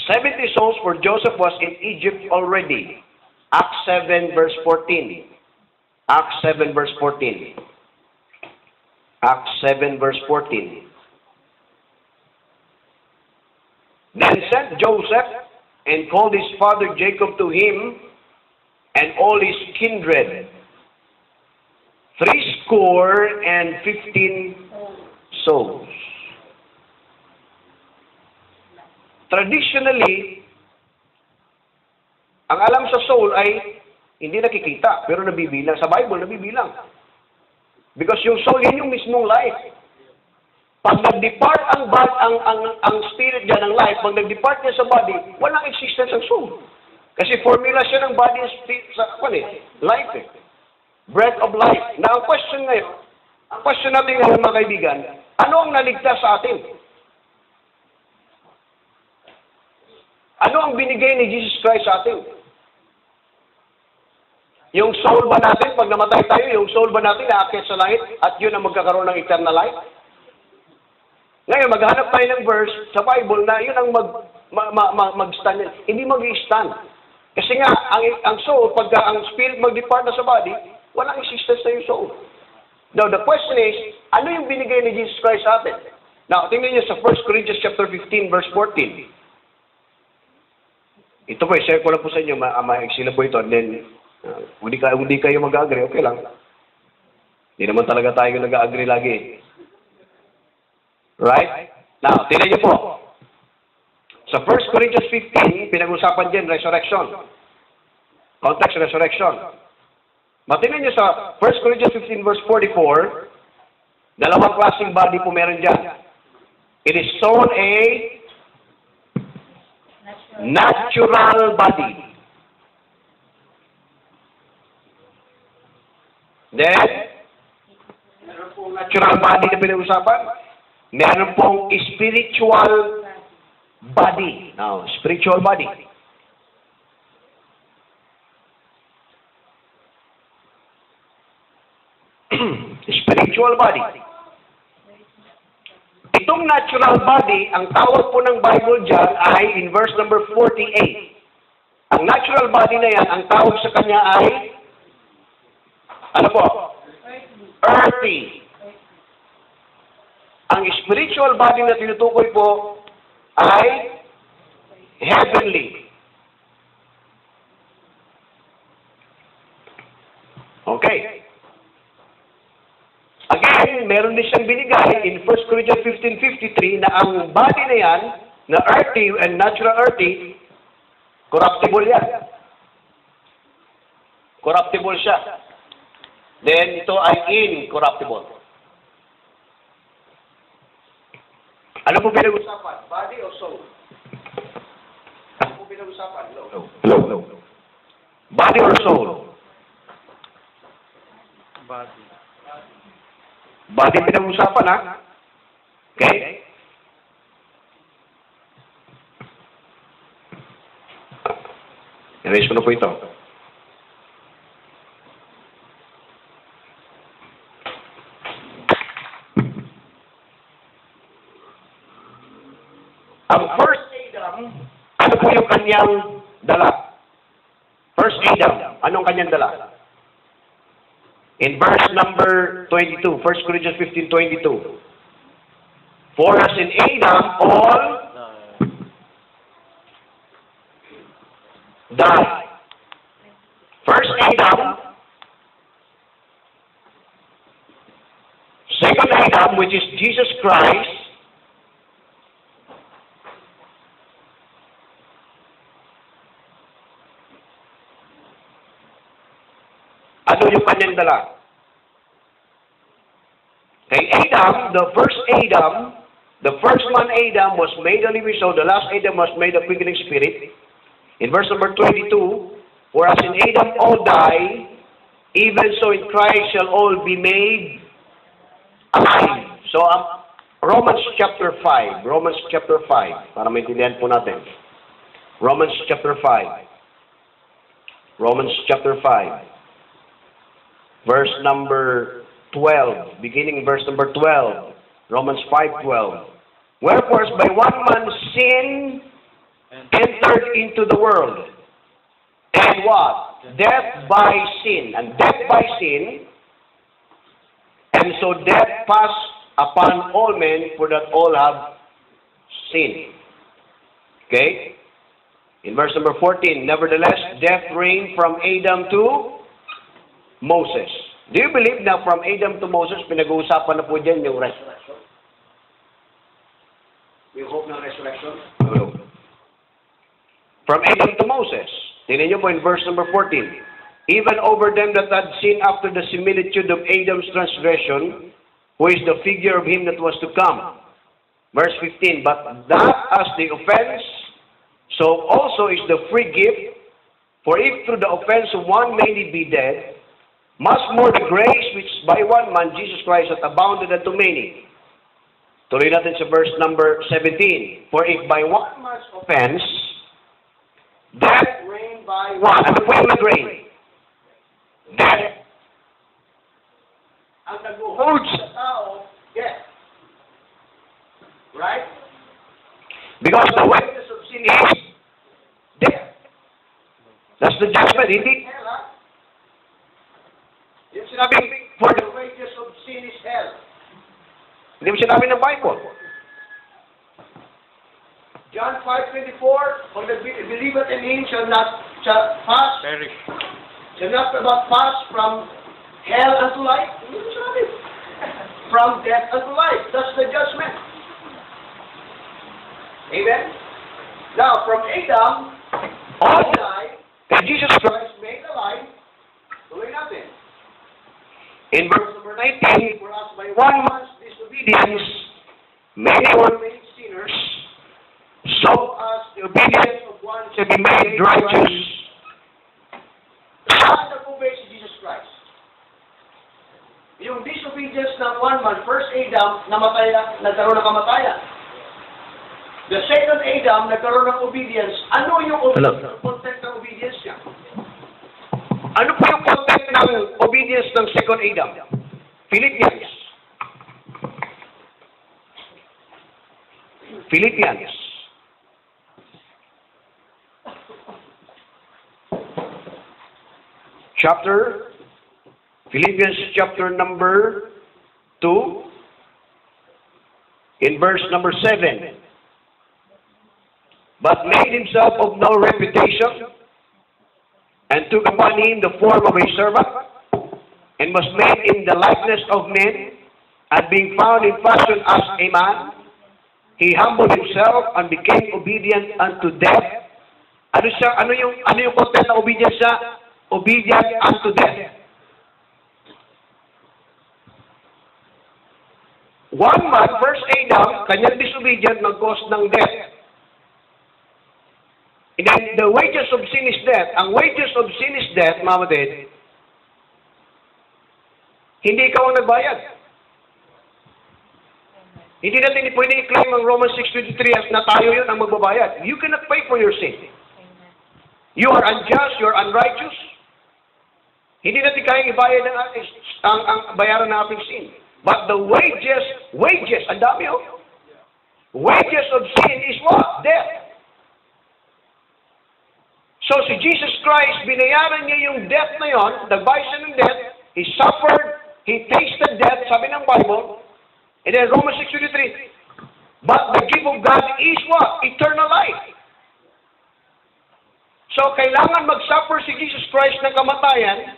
70 souls, for Joseph was in Egypt already. Acts 7, verse 14. Acts 7, verse 14. Acts 7, verse 14. Then sent Joseph and called his father Jacob to him and all his kindred, 70 souls. Traditionally, ang alam sa soul ay hindi nakikita, pero nabibilang. Sa Bible, nabibilang. Because yung soul, yan yung mismong life. Pag nag-depart ang spirit dyan, ang life, pag nag-depart niya sa body, walang existence ang soul. Kasi formula siya ng body and spirit sa life eh. Breath of life. Now, ang question natin ngayon mga kaibigan, ano ang naligtas sa atin? Ano ang binigay ni Jesus Christ sa atin? Yung soul ba natin, pag namatay tayo, yung soul ba natin aakyat sa langit at yun ang magkakaroon ng eternal life? Ngayon, maghanap tayo ng verse sa Bible na yun ang mag-stand. Hindi mag-stand. Kasi nga, ang soul, pagka ang spirit mag-depart na sa body, walang existence na yung soul. Now, the question is, ano yung binigay ni Jesus Christ sa atin? Now, tingnan niyo sa 1 Corinthians chapter 15, verse 14. Ito po, share ko lang po sa inyo, ma-exila po ito, and then, hindi kayo mag-agree, okay lang. Hindi naman talaga tayo nag-agree lagi. Right? Now, tingnan niyo po. Sa 1 Corinthians 15, pinag-usapan din, resurrection. Context, resurrection. Matingnan niyo sa 1 Corinthians 15, verse 44, dalawang klaseng body po meron dyan. It is sown a natural body. Then, meron pong natural body na pinag-usapan. Meron pong spiritual body. Now, spiritual body. Spiritual body. Itong natural body, ang tawag po ng Bible dyan ay in verse number 48. Ang natural body na yan, ang tawag sa kanya ay ano po? Earthy. Ang spiritual body na tinutukoy po ay heavenly. Okay. Again, then, meron din siyang binigay in 1 Corinthians 15:53 na ang body na yan, na earthy and natural earthy, corruptible yan. Corruptible siya. Then, ito ay incorruptible. Ano po pinag-usapan? Body o soul? Ano po pinag-usapan? Hello. Body or soul? Body. Body pinag-usapan, ha? Okay? Erase ko na po ito. Ang first Adam, ano po yung kanyang dala? First Adam, anong kanyang dala? In verse number 22, 1 Corinthians 15:22. For as in Adam, all die. First Adam, second Adam, which is Jesus Christ, ano yung kanyang dala? Kay Adam, the first man Adam was made a living soul, the last Adam was made a quickening spirit. In verse number 22, for as in Adam all die, even so in Christ shall all be made alive. So, Romans chapter 5, para maintindihan po natin. Romans chapter 5, verse number 12, beginning verse number 12, Romans 5:12. Wherefore, by one man sin entered into the world, and what? Death by sin, and death by sin, and so death passed upon all men, for that all have sinned. Okay? In verse number 14, nevertheless, death reigned from Adam to Moses. Do you believe na from Adam to Moses, pinag-uusapan na po dyan yung resurrection? We hope na resurrection? No. From Adam to Moses. Tingnan niyo po in verse number 14. Even over them that had sinned after the similitude of Adam's transgression, who is the figure of him that was to come. Verse 15, but that as the offense, so also is the free gift. For if through the offense of one many be dead, much more the grace which by one man, Jesus Christ, hath abounded unto many. Tuloy natin sa verse number 17. For if by one man's offense, death reigned by one. Ano po yung nag-reign? Death. Ang nag-hold sa tao, death. Right? Because the wages of sin is death. That's the judgment. Hindi hell, ha? Yung sinabi, for the wages of sin is hell. Hindi mo sinabi ng Bible. John 5:24, for the believer in him shall not pass, shall not pass from hell unto life. Hindi mo sinabi. From death unto life. That's the judgment. Amen? Now, from Adam, all died, and Jesus Christ made alive. Tuloy natin. In verse number 19, for us by one man's disobedience, many were made sinners, so as the obedience of one shall be made righteous. Saan nag-obey si Jesus Christ? Yung disobedience ng one man, first Adam, namatay na, nagkaroon ng kamatayan. The second Adam, nagkaroon ng obedience. Ano yung content ng obedience niya? Ano po yung content ng obedience ng second Adam? Philippians. Philippians chapter number 2, in verse number 7. But made himself of no reputation, and took upon him the form of a servant, and was made in the likeness of men, And being found in fashion as a man, he humbled himself and became obedient unto death. Ano yung content ng obedience siya? Obedient unto death. One man, first Adam, kanyang disobedient, nag-cause ng death. And then, the wages of sin is death. Ang wages of sin is death, mga kapatid, hindi ikaw ang nagbayad. Hindi natin pwede i-claim ang Romans 6:23 as na tayo yun ang magbabayad. You cannot pay for your sin. You are unjust, you are unrighteous. Hindi natin kayang ibayad ang bayaran ng ating sin. But the wages, ang dami oh. Wages of sin is what? Death. So si Jesus Christ, binayaran niya yung death na yon, nagbayad siya ng death, he suffered, he tasted death, sabi ng Bible, and then Romans 6:23, but the gift of God is what? Eternal life. So kailangan mag-suffer si Jesus Christ ng kamatayan,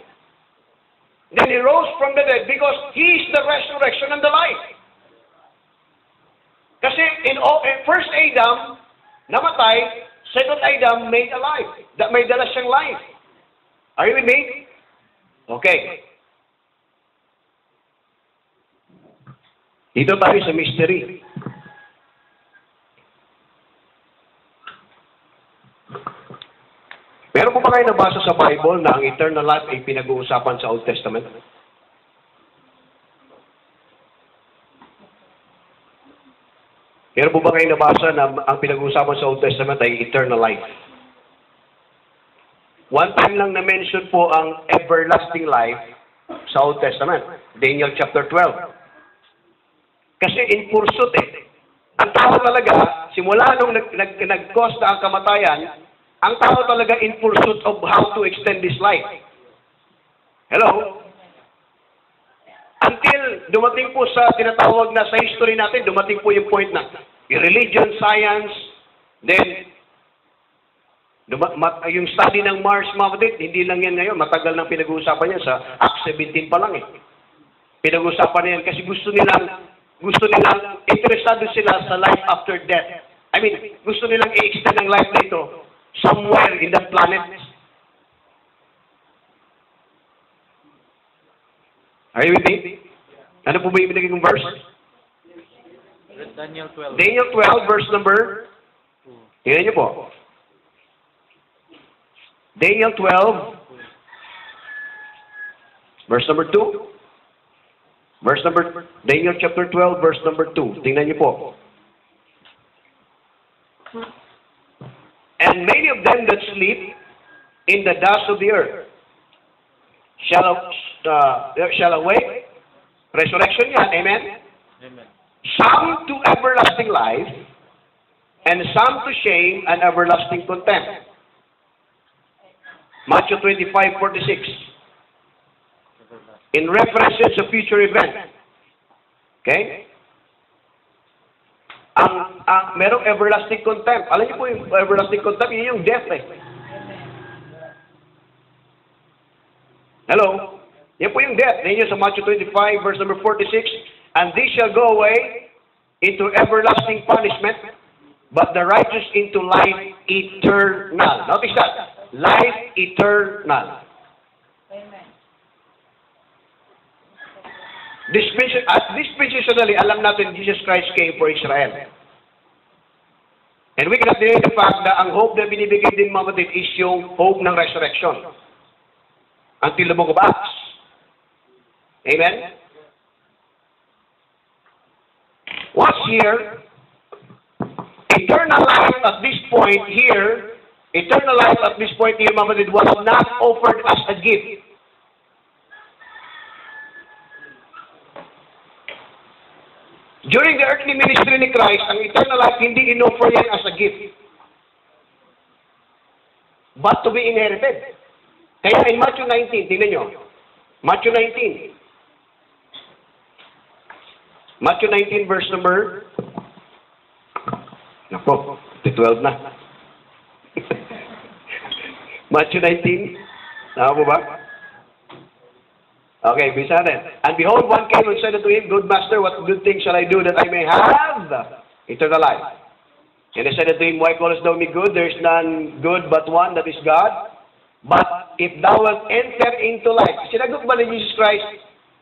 then He rose from the dead because He is the resurrection and the life. Kasi in first Adam, namatay, second Adam made alive. May dala siyang life. Are you with me? Okay. Dito tayo sa mystery. Meron po ba kayo nabasa sa Bible na ang eternal life ay pinag-uusapan sa Old Testament? Meron po ba kayo nabasa na ang pinag-uusapan sa Old Testament ay eternal life? One time lang na-mention po ang everlasting life sa Old Testament. Daniel chapter 12. Kasi in pursuit Ang tao talaga, simula nung nag-cause na ang kamatayan, ang tao talaga in pursuit of how to extend this life. Hello? Until dumating po sa tinatawag na sa history natin, dumating po yung point na religion, science, then yung study ng Mars, mga kapatid, hindi lang yan ngayon, matagal nang pinag-uusapan yan, sa Acts 17 pa lang Pinag-uusapan na yan kasi gusto nilang interesado sila sa life after death. I mean, gusto nilang i-extend ang life dito somewhere in that planet. Are you with me? Ano po ba yung binigay kong verse? Daniel 12. Daniel 12, verse number 2. Tingnan niyo po. Daniel 12, verse number 2. Daniel chapter 12, verse number 2. Tingnan niyo po. And many of them that sleep in the dust of the earth shall awake. Resurrection yan. Amen? Amen. Some to everlasting life, and some to shame and everlasting contempt. Matthew 25:46. In reference to future event. Okay? Merong everlasting contempt. Alam niyo po yung everlasting contempt, yun yung death Hello? Yan po yung death. Yan yung sa Matthew 25, verse number 46. And they shall go away into everlasting punishment, but the righteous into life eternal. Notice that. Life eternal. Amen. Dispensationally, alam natin Jesus Christ came for Israel. And we cannot deny the fact na ang hope na binibigay din mga kapatid is yung hope ng resurrection. Until the book of Acts. Amen? What's here? Eternal life at this point here, mga kapatid, was not offered as a gift. During the earthly ministry ni Christ, ang eternal life hindi in-offer yan as a gift, but to be inherited. Kaya in Matthew 19, tingnan nyo. Matthew 19. Matthew 19, verse number... Nako, 12 na. Matthew 19. Tama po ba? Okay, bisa natin. And behold, one came and said unto him, Good master, what good thing shall I do that I may have eternal life? And he said unto him, Why callest thou me good? There is none good but one, that is God. But if thou wilt enter into life, sinagot ba ni Jesus Christ?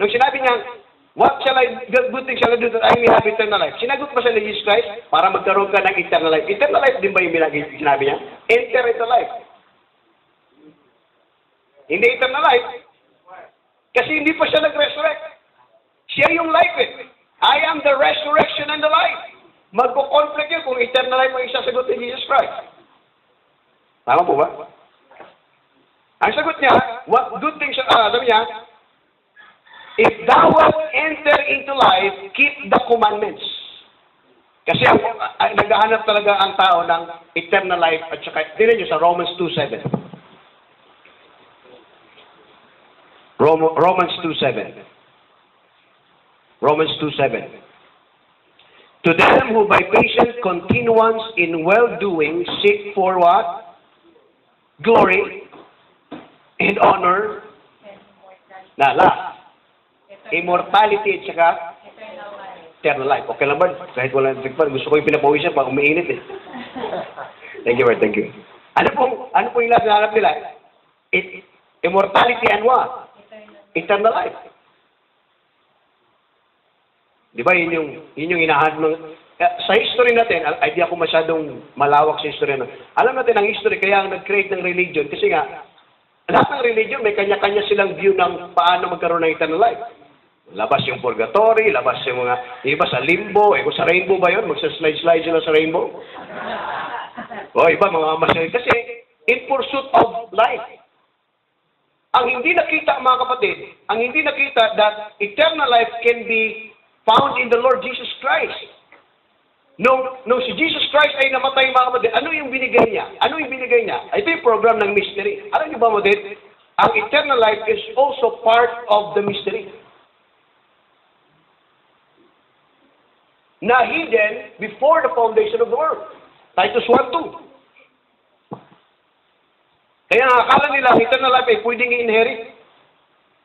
Nung sinabi niya, What shall I, good thing shall I do that I may have eternal life? Sinagot ba siya ni Jesus Christ para magkaroon ka ng eternal life? Eternal life din ba yung sinabi niya? Enter into life. Hindi eternal life. Kasi hindi pa siya nag-resurrect. Siya yung life eh. I am the resurrection and the life. Magko-conflict yun kung eternal life ang isasagot ni Jesus Christ. Tama po ba? Ang sagot niya, what good things, sabi niya, if thou wilt enter into life, keep the commandments. Kasi naghahanap talaga ang tao ng eternal life at saka, tingnan niyo sa Romans 2:7. Romans 2:7. Romans 2:7. To them who by patient continuance in well-doing seek for what? Glory and honor. Na, last. Immortality at saka eternal life. Okay lang ba? Kahit wala nang tigpan. Gusto ko yung pinapawisan pa umiinit eh. Thank you, Lord. Thank you. Ano po yung last na hanap nila? Immortality and what? Eternal life. Di ba, yun yung inahanap ng... Sa history natin, hindi ako masyadong malawak sa history. Alam natin ang history, kaya ang nag-create ng religion, kasi nga, lahat ng religion, may kanya-kanya silang view ng paano magkaroon ng eternal life. Labas yung purgatory, labas yung mga... Iba sa limbo, kung sa rainbow ba yun? Magsa-slide-slide sila sa rainbow? O iba, mga masaya. Kasi, in pursuit of life. Ang hindi nakita, mga kapatid, ang hindi nakita that eternal life can be found in the Lord Jesus Christ. Nung si Jesus Christ ay namatay, mga kapatid, ano yung binigay niya? Ano yung binigay niya? Ito yung program ng mystery. Alam niyo ba, kapatid? Ang eternal life is also part of the mystery. Na hidden before the foundation of the world. Titus 1:2. Kaya akala nila ang eternal life ay pwedeng i-inherit.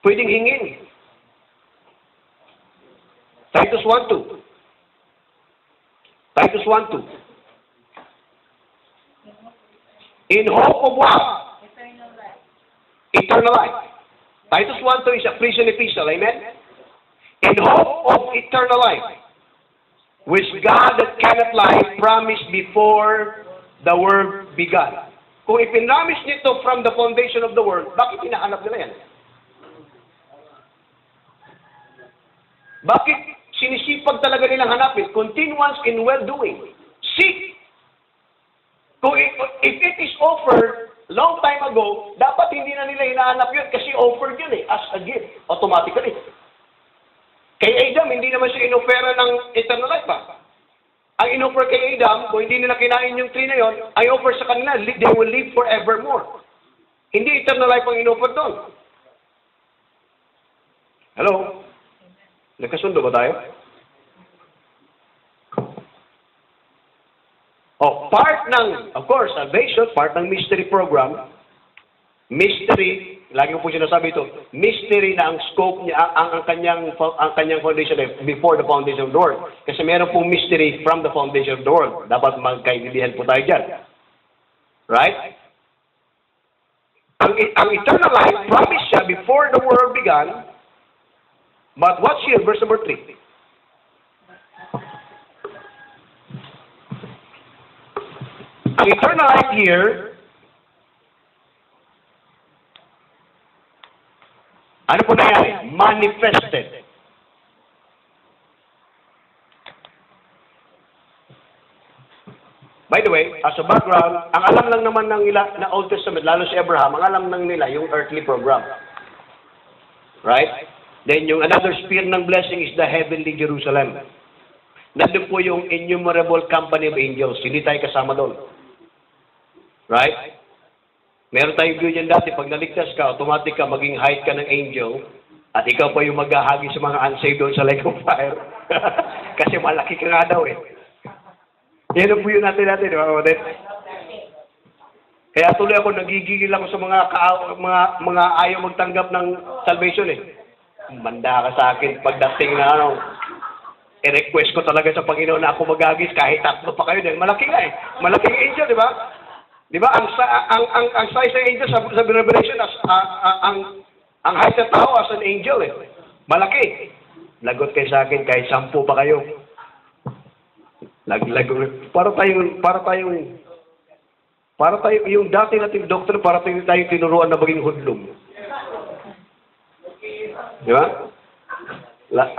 Pwedeng hingin. Titus 1:2. Titus 1:2. In hope of what? Eternal life. Eternal life. Titus 1:2 is a prison epistle. Amen? In hope of eternal life, which God that cannot lie promised before the world began. Kung ipinamis nito from the foundation of the world, bakit hinahanap nila yan? Bakit sinisipag talaga nilang hanapin? Continuance in well-doing. Seek. Kung if it is offered long time ago, dapat hindi na nila hinahanap yun kasi offered yun as a gift, automatically. Kay Adam, hindi naman siya inofera ng eternal life pa. Ang inoffer kay Adam, kung hindi nila kinain yung tree na yon, ay offer sa kanila, they will live forevermore. Hindi eternal life ang inoffer doon. Hello? Nagkasundo ba tayo? Part ng, of course, salvation, part ng mystery program. Mystery, lagi ko po sinasabi ito, mystery na ang scope niya, ang kanyang foundation before the foundation of the world. Kasi meron pong mystery from the foundation of the world. Dapat magkaintindihan po tayo dyan. Right? Ang eternal life, promised siya before the world began. But what's here? Verse number 3. Ang eternal life here, ano po nangyari? Manifested. By the way, as a background, ang alam lang naman ng na Old Testament, lalo si Abraham, ang alam lang nila yung earthly program. Right? Then yung another sphere ng blessing is the heavenly Jerusalem. Nandun po yung innumerable company of angels. Hindi tayo kasama doon. Right? Meron tayong view dyan dati, pag naligtas ka, automatic ka, maging height ka ng angel, at ikaw pa yung maghahagi sa mga unsaved doon sa lake of fire. Kasi malaki ka nga daw eh. Yan ang view natin, di ba? Kaya tuloy ako, nagigigil ako sa mga ayaw magtanggap ng salvation eh. manda ka sa akin pagdating na ano, i-request ko talaga sa Panginoon na ako magagis kahit tatlo pa kayo dahil malaki nga eh. Malaking angel, di ba? Di ba? Ang size ng angel sa Revelation, ang height ng tao as an angel eh. Malaki. Lagot kayo sa akin kahit 10 pa kayo. Para tayo yung dati nating doktor, para tayo tinuruan na maging hudlom. Di ba?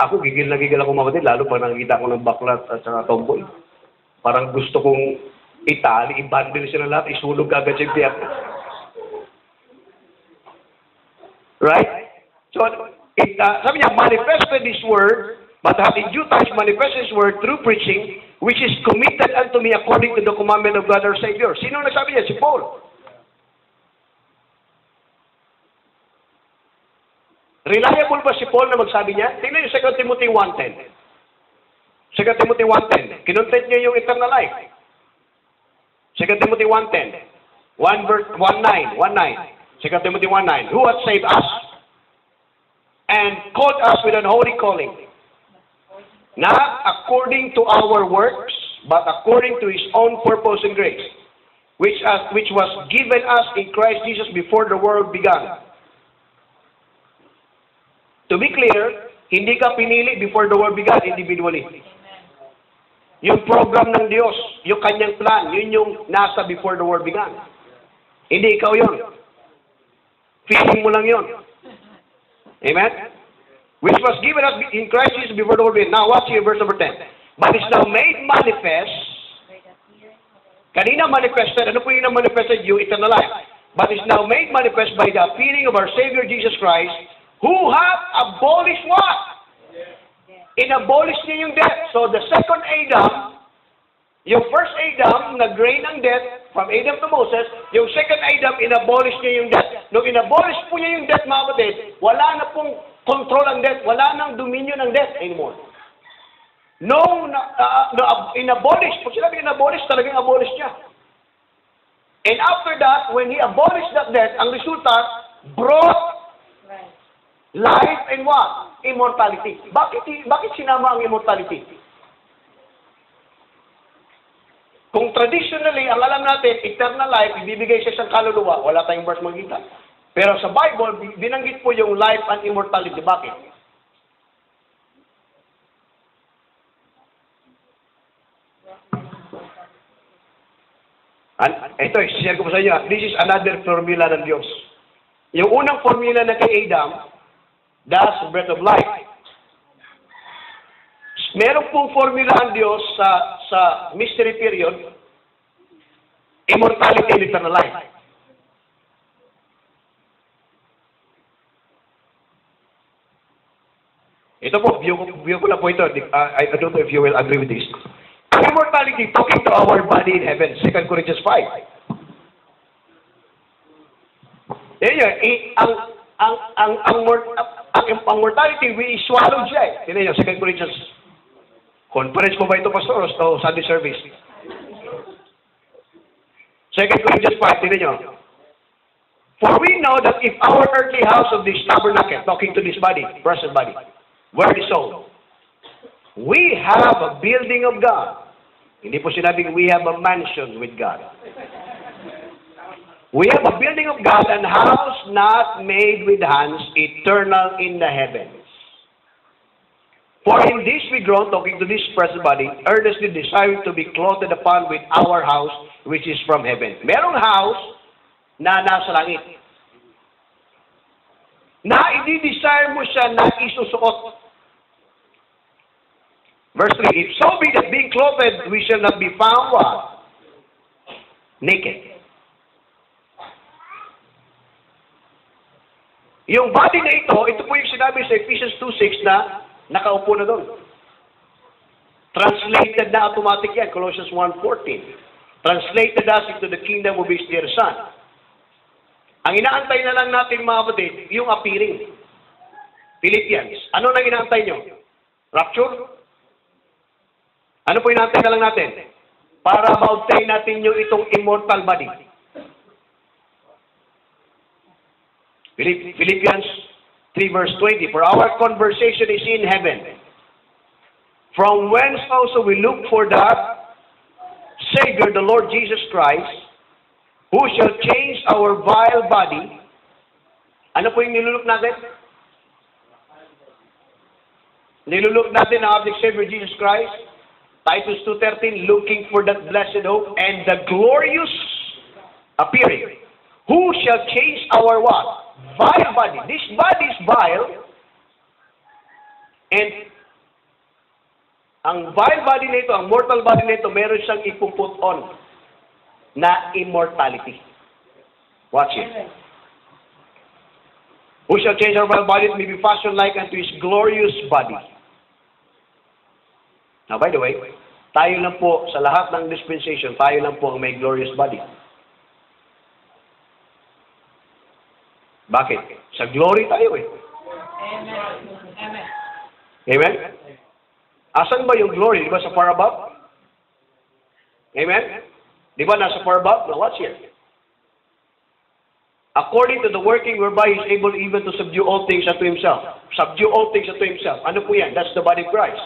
Ako, gigil ako mapatid, lalo pag nakikita ko ng baklat at saka tomboy. Parang gusto kong itali, i-bundle sila lahat, isulog agad sa tiyak. Right? So, sabi niya, manifested this word, but hath in due time manifested this word through preaching, which is committed unto me according to the commandment of God our Savior. Sino nagsabi niya? Si Paul. Reliable ba si Paul na magsabi niya? Tingnan yung 2 Timothy 1:10. 2 Timothy 1:10. Kinontent niya yung eternal life. 2 Timothy 1:10. 1:9. 2 Timothy 1:9. Who hath saved us and called us with an holy calling, not according to our works, but according to His own purpose and grace, which was given us in Christ Jesus before the world began. To be clear, hindi ka pinili before the world began individually. Yung program ng Diyos, yung kanyang plan, yun yung nasa before the world began. Hindi ikaw yun. Feeling mo lang yun. Amen? Which was given us in Christ Jesus before the world began. Now, watch here, verse number 10. But is now made manifest. Kanina manifested. Ano po yung manifested? Yung eternal life. But is now made manifest by the appearing of our Savior Jesus Christ, who have abolished what? In-abolish niya yung death. So the second Adam, yung first Adam, nag-reign ang death from Adam to Moses. Yung second Adam, in-abolish niya yung death. Nung in-abolish po niya yung death, mga kapatid, wala na pong control ang death. Wala nang dominion ng death anymore. Nung in-abolish, pag sinabi in-abolish, talagang abolish niya. And after that, when he abolished that death, ang resulta, brought life and what? Immortality. Bakit sinama ang immortality? Kung traditionally, ang alam natin, eternal life, ibibigay siya sa kaluluwa, wala tayong verse magkita. Pero sa Bible, binanggit po yung life and immortality. Bakit? Ito, share ko po sa inyo. This is another formula ng Diyos. Yung unang formula na kay Adam, that's the breath of life. Meron pong formula ang Diyos sa mystery period, immortality and eternal life. Ito po, view ko lang po ito. I don't know if you will agree with this. Ang immortality, talking to our body in heaven, 2 Corinthians 5. Ang mortality, we swallowed siya eh. Tignan nyo, 2 Corinthians. Conference mo ba ito, Pastor? O Sunday service? 2 Corinthians 5, tignan nyo. For we know that if our earthly house of this tabernacle, talking to this body, present body, were dissolved, we have a building of God. Hindi po sinabing we have a mansion with God. We have a building of God, and house not made with hands, eternal in the heavens. For in this we groan, talking to this present body, earnestly desiring to be clothed upon with our house, which is from heaven. Merong house na nasa langit. Na i-desire mo siya na isusuot. Verse 3, if so be that being clothed, we shall not be found what? Naked. Yung body na ito po yung sinabi sa Ephesians 2:6 na nakaupo na doon. Translated na automatic yan, Colossians 1:14. Translated us into the kingdom of His dear Son. Ang inaantay na lang natin, mga kapatid, yung appearing. Philippians. Ano na inaantay nyo? Rapture? Ano po inaantay na lang natin? Para ma-obtain natin yung itong immortal body. Philippians 3 verse 20, for our conversation is in heaven, from whence also we look for the Savior, the Lord Jesus Christ, who shall change our vile body. Ano po yung nilulok natin? Nilulok natin ang ating Savior Jesus Christ. Titus 2:13, looking for that blessed hope and the glorious appearing. Who shall change our what? Vile body. This body is vile. And ang vile body nito, ang mortal body nito, meron siyang ipuput on na immortality. Watch it. Who shall change our vile body, may be fashioned like unto His glorious body. Now, by the way, tayo lang po, sa lahat ng dispensation, tayo lang po ang may glorious body. Bakit? Sa glory tayo eh. Amen. Amen. Amen? Asan ba yung glory? Di ba sa far above? Amen? Di ba nasa far above? Now watch here. According to the working whereby He is able even to subdue all things unto Himself. Subdue all things unto Himself. Ano po yan? That's the body of Christ.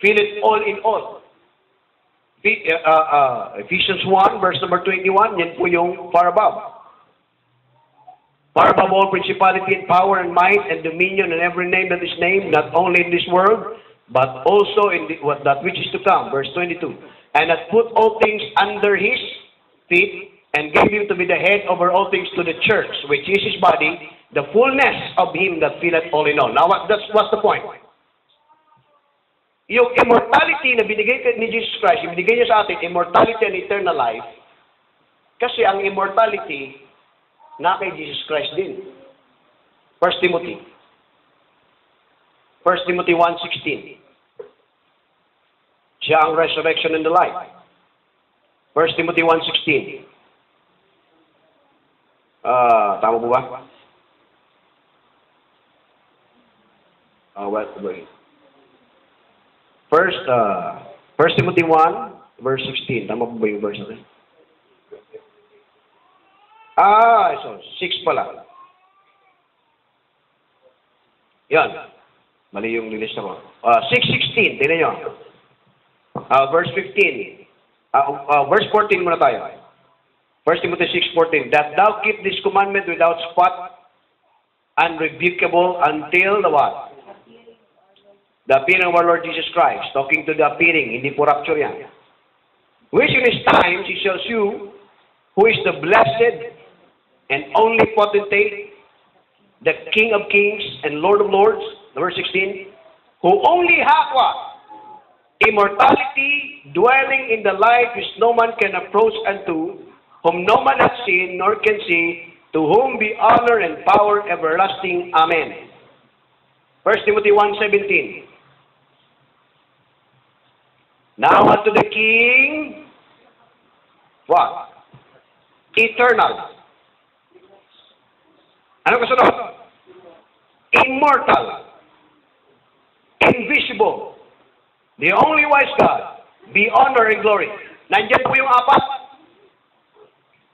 Feel it all in all. Ephesians 1, verse number 21, yan po yung far above. Far above all principality and power and might and dominion and every name that is named, not only in this world, but also in that which is to come. Verse 22. And hath put all things under His feet, and gave Him to be the head over all things to the church, which is His body, the fullness of Him that filleth all in all. Now, what's the point? Yung immortality na binigay ni Jesus Christ, binigay niya sa atin, immortality and eternal life, kasi ang immortality, na kay Jesus Christ din. 1 Timothy 1:16. Siya ang resurrection and the life. 1 Timothy 1:16. Tama po ba? Wait. First Timothy 1, verse 16. Tama po ba yung verse natin? So 6 pala. Yan. Mali yung nilista ko. 6:16. Tignan nyo. Verse 15. Verse 14 muna tayo. 1 Timothy 6:14. That thou keep this commandment without spot, unrebukable until the what? The appearing of our Lord Jesus Christ. Talking to the appearing, hindi po rapture yan. Which in His time He shall shew, who is the blessed and only potentate, the King of kings and Lord of lords, verse 16, who only hath what? Immortality, dwelling in the light which no man can approach unto, whom no man hath seen nor can see, to whom be honor and power everlasting. Amen. 1 Timothy 1:17. Now unto the King, what? Eternal. Ano kasunod? Immortal. Invisible. The only wise God. Be honor and glory. Nandiyan po yung apat.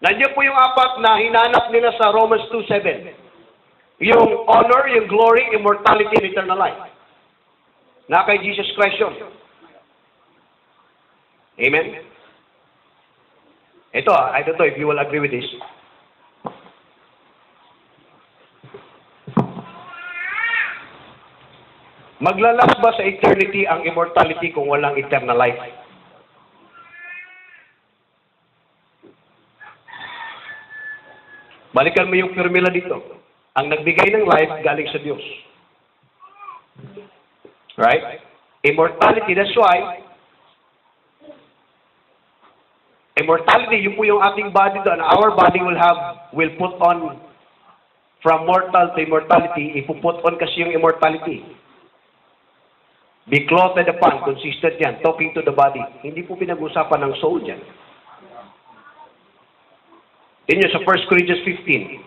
Nandiyan po yung apat na hinanap nila sa Romans 2:7. Yung honor, yung glory, immortality, and eternal life. Na kay Jesus Christ yun. Amen? Ito, I don't know if you will agree with this. Maglalas ba sa eternity ang immortality kung walang eternal life? Balikan mo yung formula dito. Ang nagbigay ng life galing sa Diyos. Right? Immortality, that's why immortality, yun po yung ating body doon. Our body will put on from mortal to immortality. Ipuput on kasi yung immortality. Be clothed upon, consistent yan. Talking to the body. Hindi po pinag-usapan ng soul dyan. Tingnan nyo sa 1 Corinthians 15.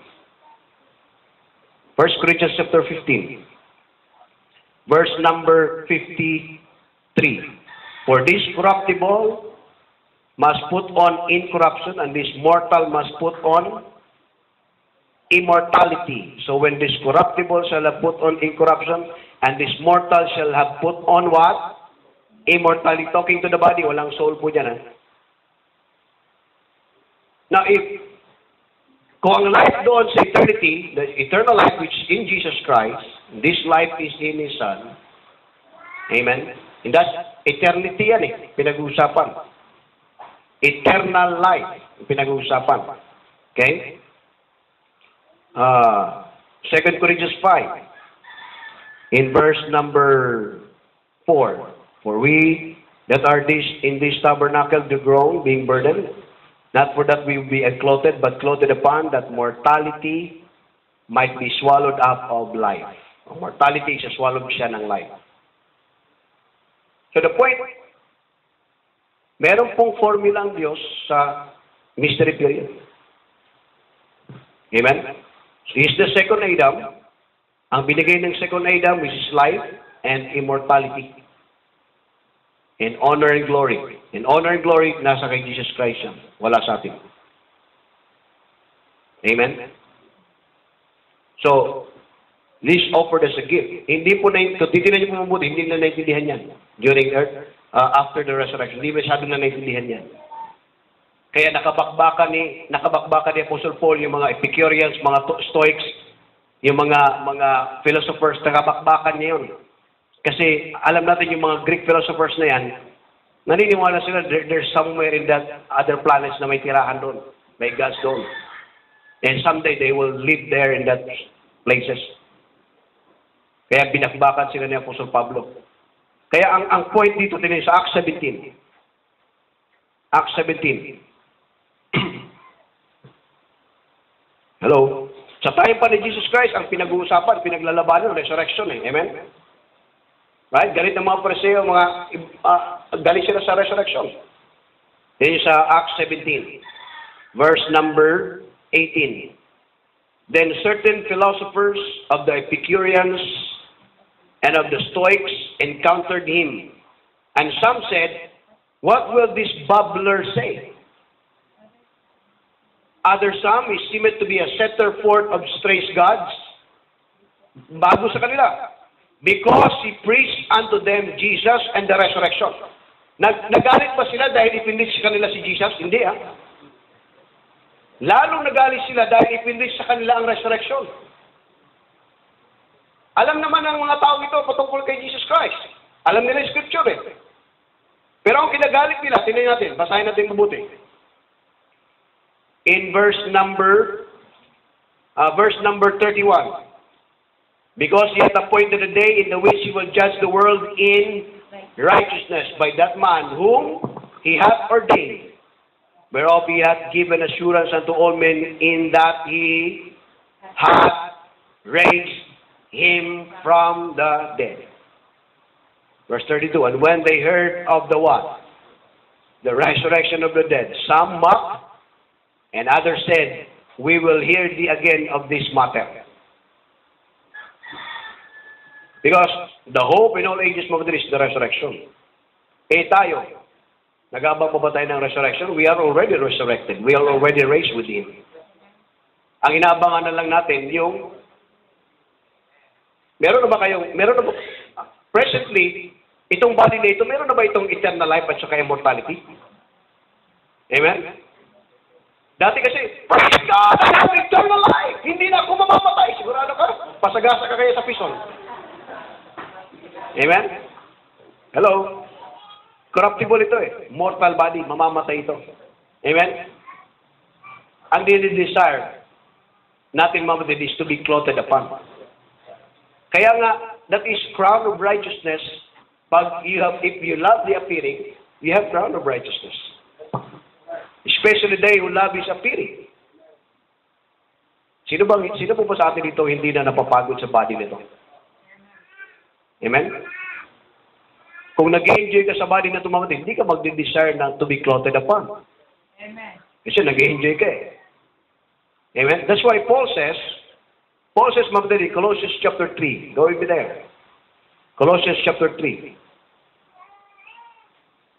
1 Corinthians chapter 15. Verse number 53. For this corruptible must put on incorruption, and this mortal must put on immortality. So when this corruptible shall have put on incorruption, and this mortal shall have put on what? Immortality. Talking to the body, walang soul po dyan. Now, kung ang life doon sa eternity, the eternal life which is in Jesus Christ, this life is in His Son. Amen? And that's eternity yan pinag-uusapan. Eternal life, pinag-uusapan. Okay? 2 Corinthians 5, in verse number 4. For we that are in this tabernacle do groan, being burdened, not for that we will be unclothed, but clothed upon, that mortality might be swallowed up of life. Mortality is swallowed siya ng life. So the point, meron pong formula ang Diyos sa mystery period. Amen? So He's the second Adam. Ang binigay ng second Adam, which is life and immortality. And honor and glory. And honor and glory, nasa kay Jesus Christ yan. Wala sa atin. Amen? So, this offered as a gift. Hindi po kung titignan niyo po mabuti, hindi na naintindihan yan. During earth, after the resurrection. Hindi masyado na naintindihan yan. Kaya nakabakbakan ni Apostle Paul, yung mga Epicureans, mga Stoics, yung mga philosophers, nakabakbakan niya yun. Kasi alam natin yung mga Greek philosophers na yan, naniniwala sila there's somewhere in that other planets na may tirahan doon. May gods doon. And someday they will live there in that places. Kaya binakbakan sila ni Apostle Pablo. Kaya ang point dito din sa Acts 17. Acts 17. Hello? Sa time pa ni Jesus Christ, ang pinag-uusapan, pinaglalabanan, resurrection Amen? Right? Galit ng mga Pariseo, galit sila sa resurrection. Yan sa Acts 17, verse number 18. Then certain philosophers of the Epicureans and of the Stoics encountered him. And some said, "What will this babbler say?" Other some, he seemed to be a setter forth of strange gods. Bago sa kanila. Because he preached unto them Jesus and the resurrection. Nagalit ba sila dahil ipindig sa kanila si Jesus? Hindi Lalong nagalit sila dahil ipindig sa kanila ang resurrection. Alam naman ng mga tao ito patungkol kay Jesus Christ. Alam nila yung scripture Pero ang kinagalit nila, tingnan natin, basahin natin mabuti. In verse number 31. Because He hath appointed a day in the which He will judge the world in righteousness by that man whom He hath ordained, whereof He hath given assurance unto all men, in that He hath raised Him from the dead. Verse 32, and when they heard of the what? The resurrection of the dead, some mocked, and others said, we will hear thee again of this matter. Because the hope in all ages mga is the resurrection. Tayo, nag-aabang pa ba tayo ng resurrection? We are already resurrected. We are already raised with Him. Ang inaabangan na lang natin yung, meron na ba, presently, itong body na ito, meron na ba itong eternal life at saka immortality? Amen? Dati kasi, praise God, I have eternal life! Hindi na ako mamamatay. Sigurado ka? Pasagasa ka kaya sa pison. Amen? Hello? Corruptible ito Mortal body, mamamatay ito. Amen? Ang desire natin mamatay is to be clothed upon. Kaya nga, that is crown of righteousness. If you love the appearing, you have crown of righteousness. Especially they who love His appearing. Sino po ba sa atin dito hindi na napapagod sa body nito? Amen? Kung nag-enjoy ka sa body na tumamatay, hindi ka magde-desire na to be clothed upon. Amen. Kasi nag-enjoy ka Amen? That's why Paul says, mamatay, Colossians chapter 3. Go with me there. Colossians chapter 3.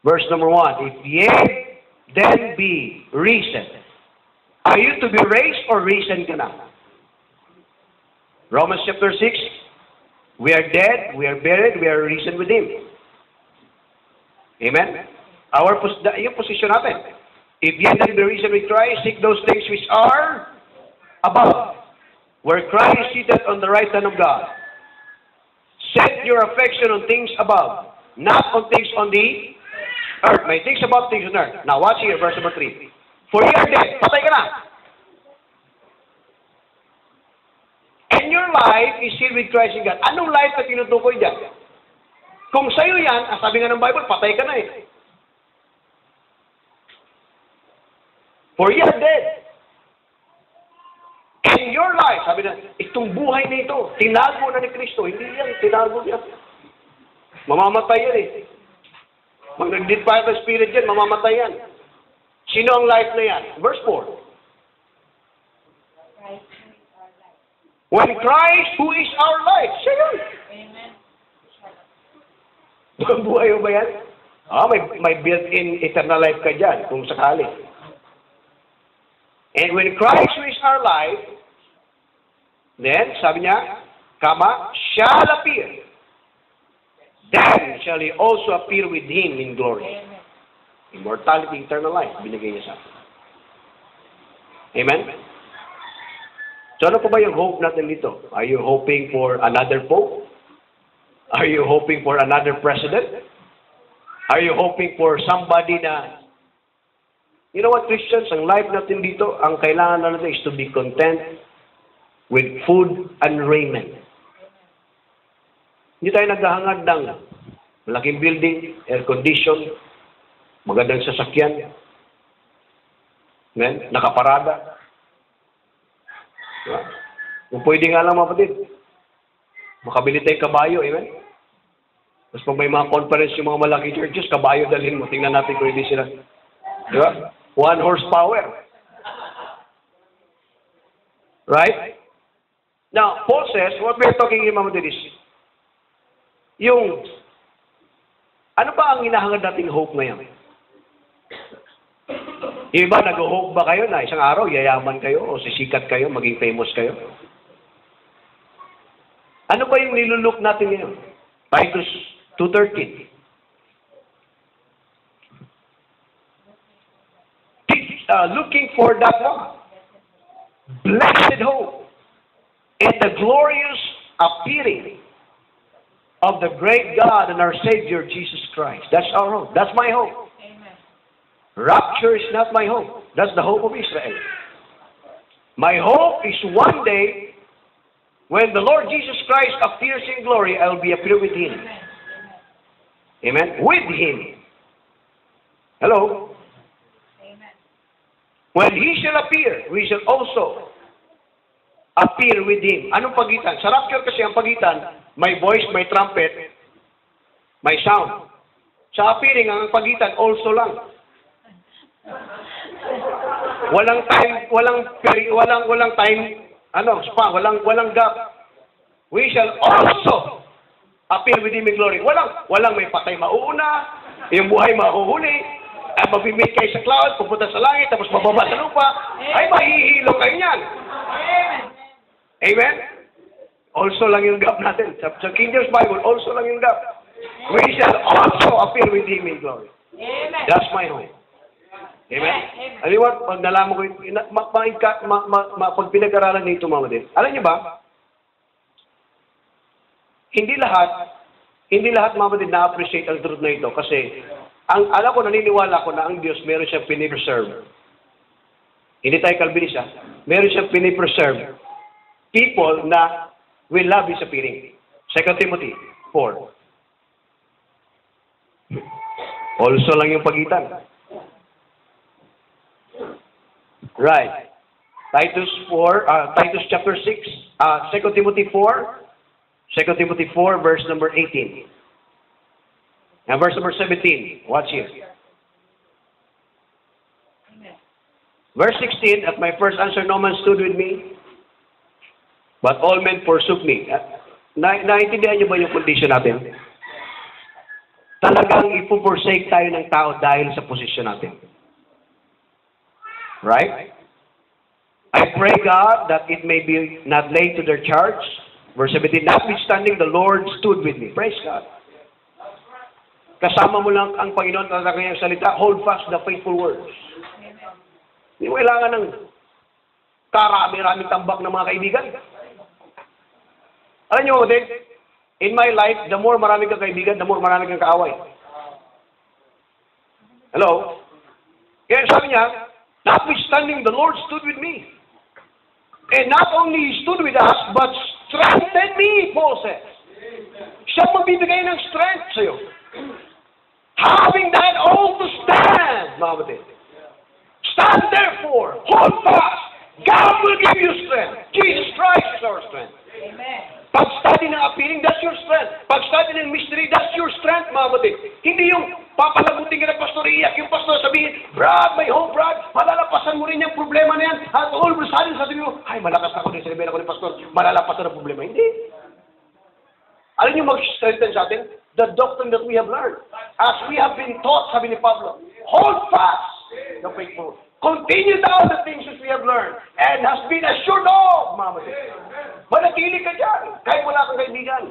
Verse number 1. If ye then be risen, are you to be raised or risen ka na? Romans chapter 6, we are dead, we are buried, we are risen with Him. Amen? Yung position natin. If ye then be risen with Christ, seek those things which are above, where Christ is seated on the right hand of God. Set your affection on things above, not on things on the earth. May things above, things on earth. Now watch here, verse number 3. For ye are dead. Patay ka na. And your life is sealed with Christ in God. Anong life na tinutukoy dyan? Kung sa'yo yan, sabi nga ng Bible, patay ka na eh. For ye are dead. And your life, sabi na, itong buhay na ito, tinago na ni Kristo. Hindi yan, tinago niya. Mamamatay yan eh. Pag nag-lead pa yung spirit yan, mamamatay yan. Sino ang life na yan? Verse 4. When Christ, who is our life, siya yun. Amen. Buhay mo ba yan? May built-in eternal life ka dyan, kung sakali. And when Christ, who is our life, then, sabi niya, shall appear. Then shall He also appear with Him in glory. Amen. Immortality, eternal life, binigay niya sa atin. Amen? So ano pa ba yung hope natin dito? Are you hoping for another pope? Are you hoping for another president? Are you hoping for somebody na... You know what, Christians? Ang life natin dito, ang kailangan natin is to be content with food and raiment. Hindi tayo naghahangad ng malaking building, air condition, magandang sasakyan, amen, nakaparada. Diba? Kung pwede nga lang mga kapatid, makabili tayong kabayo, amen? Tapos pag may mga conference yung mga malaking churches, kabayo dalhin mo. Tingnan natin kung hindi sila. Diba? 1 horsepower. Right? Now, Paul says, what we're talking here, mga kapatid, is yung, ano ba ang hinahangad nating hope ngayon? Yung iba, nag-hope ba kayo na isang araw, yayaman kayo, o sisikat kayo, maging famous kayo? Ano ba yung nilulok natin ngayon? Titus 2:13. Looking for that one. Blessed hope. And the glorious appearing of the great God and our Savior, Jesus Christ. That's our hope. That's my hope. Amen. Rapture is not my hope. That's the hope of Israel. My hope is one day, when the Lord Jesus Christ appears in glory, I will be appear with Him. Amen? With Him. Hello? Amen. When He shall appear, we shall also appear with Him. Anong pagitan? Sa rapture kasi ang pagitan, may voice, may trumpet, may sound. Sa appearing, ang pagitan, also lang. Walang time, walang time, walang gap. We shall also appear with Him in glory. Walang may patay mauuna, yung buhay mahuhuli, at mabimit kayo sa cloud, pupunta sa langit, tapos mababa sa lupa, ay mahihilo kayo niyan. Amen. Amen? Also lang yung gap natin. Sa King James Bible, also lang yung gap. We shall also appear with Him in glory. Amen. That's my hope. Amen? Alam niyo what? Pag nalaman ko yun, pag pinag-aralan nito, mga din, alam niyo ba, hindi lahat mga kapatid na-appreciate ang truth na ito kasi alam ko, naniniwala ko na ang Diyos meron siyang pinipreserve. Hindi tayo Calvinista. Meron siyang pinipreserve people na will love His appearing. 2 Timothy 4. Also lang yung pagitan. Right. Titus chapter 6, 2 Timothy 4, 2 Timothy 4, verse number 18. And verse number 17. Watch here. Verse 16, at my first answer, no man stood with me, but all men forsook me. Naintindihan niyo ba yung condition natin? Talagang ipuforsake tayo ng tao dahil sa posisyon natin. Right? I pray, God, that it may be not laid to their charge. Verse 17, notwithstanding, the Lord stood with me. Praise God. Kasama mo lang ang Panginoon na kanyang salita, hold fast the faithful words. Hindi mo kailangan ng karami-raming tambak ng mga kaibigan. Alam niyo, kapatid, in my life, the more marami kang kaibigan, the more marami kang kaaway. Hello? Kaya sabi niya, notwithstanding, the Lord stood with me. And not only He stood with us, but strengthened me, Paul says. Siya magbibigay ng strength sa'yo. Having that all to stand, mga kapatid. Stand therefore, hold fast. God will give you strength. Jesus Christ is our strength. Amen. Pag-study ng appealing, that's your strength. Pag-study ng mystery, that's your strength, mga kapatid. Hindi yung papalagutin ka ng pastor, iyak yung pastor, sabihin, Brad, may hope, Brad, malalapasan mo rin yung problema na yan. At all of a sudden, sabihin mo, ay, malakas ako din, sinabihin ako ni pastor, malalapasan ang problema. Hindi. Alam niyo mag-strengthen sa atin? The doctrine that we have learned. As we have been taught, sabi ni Pablo, hold fast the faithful. Continue down the things that we have learned and has been assured of, mga kapatid. Manatili ka dyan, kahit wala kang kaibigan.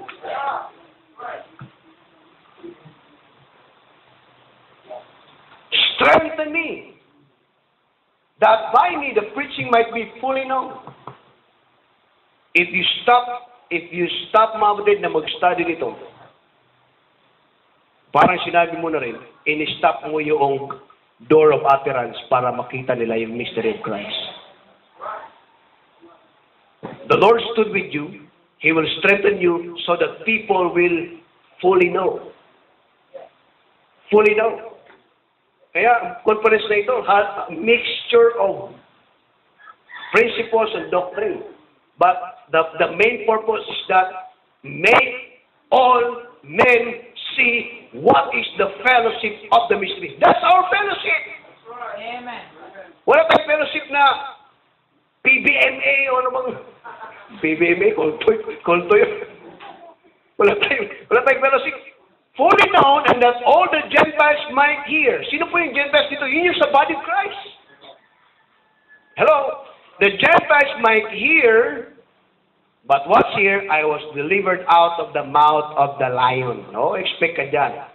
Strengthen me, that by me the preaching might be fully known. If you stop, mga kapatid, na mag-study nito, parang sinabi mo na rin, in-stop mo yung door of utterance para makita nila yung mystery of Christ. The Lord stood with you. He will strengthen you so that people will fully know. Fully know. Kaya, conference na ito has a mixture of principles and doctrine. But the main purpose is that make all men see what is the fellowship of the mystery. That's our fellowship. Amen. Wala tayong fellowship na PBMA o ano bang PBMA, kulto yun. Wala tayong fellowship. Fully known and that all the Gentiles might hear. Sino po yung Gentiles dito? Yun yung sa body of Christ. Hello? The Gentiles might hear, but what's here? I was delivered out of the mouth of the lion. No? Expect ka dyan.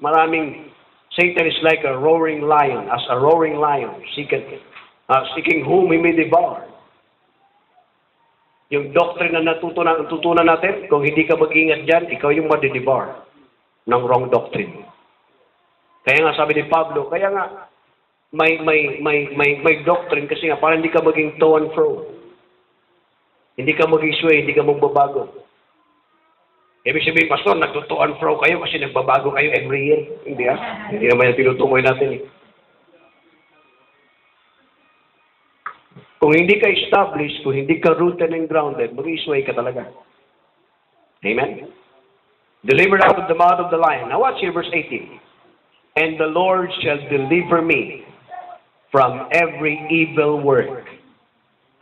Maraming, Satan is like a roaring lion. As a roaring lion, seeking whom he may devour. Yung doctrine na natutunan natin, kung hindi ka mag-ingat dyan, ikaw yung madidevour ng wrong doctrine. Kaya nga sabi ni Pablo, kaya nga may doctrine kasi nga para hindi ka maging to and fro. Hindi ka maging sway, hindi ka magbabago. Ibig sabihin, pastor, nagto-to and fro kayo kasi nagbabago kayo every year. Hindi Hindi naman yung tinutukoy natin Kung hindi ka established, kung hindi ka rooted and grounded, mag-isway ka talaga. Amen? Delivered out of the mouth of the lion. Now watch here, verse 18. And the Lord shall deliver me from every evil work.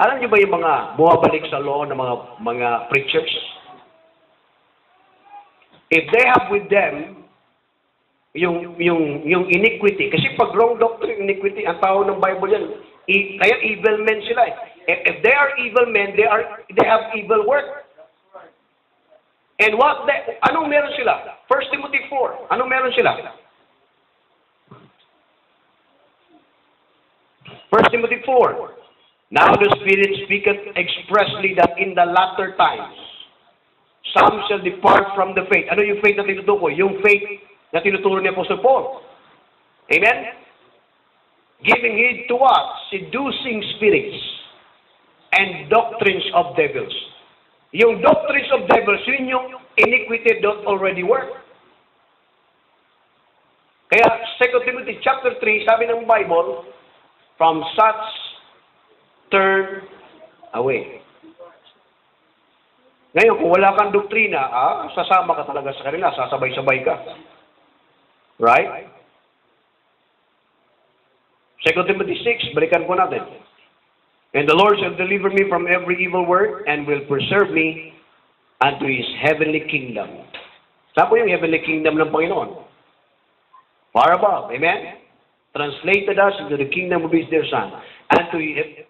Alam niyo ba yung mga bumabalik sa law ng mga preachers? If they have with them yung iniquity, kasi pag wrong doctrine, iniquity, ang tao ng Bible yan, kaya evil men sila. If they are evil men, they have evil work. And anong meron sila? 1 Timothy 4. Anong meron sila? 1 Timothy 4. Now the Spirit speaketh expressly that in the latter times, some shall depart from the faith. Ano yung faith na tinutukoy? Yung faith na tinuturo ni Apostle Paul. Amen? Giving heed to what? Seducing spirits and doctrines of devils. Yung doctrines of devils, yun yung iniquity don't already work. Kaya 2 Timothy chapter 3, sabi ng Bible, from such turn away. Ngayon, kung wala kang doktrina, sasama ka talaga sa kanila, sasabay-sabay ka. Right? 2 Timothy 6, balikan po natin. And the Lord shall deliver me from every evil work and will preserve me unto His heavenly kingdom. Saan po yung heavenly kingdom ng Panginoon? Far above. Amen? Translated us into the kingdom of His dear Son. and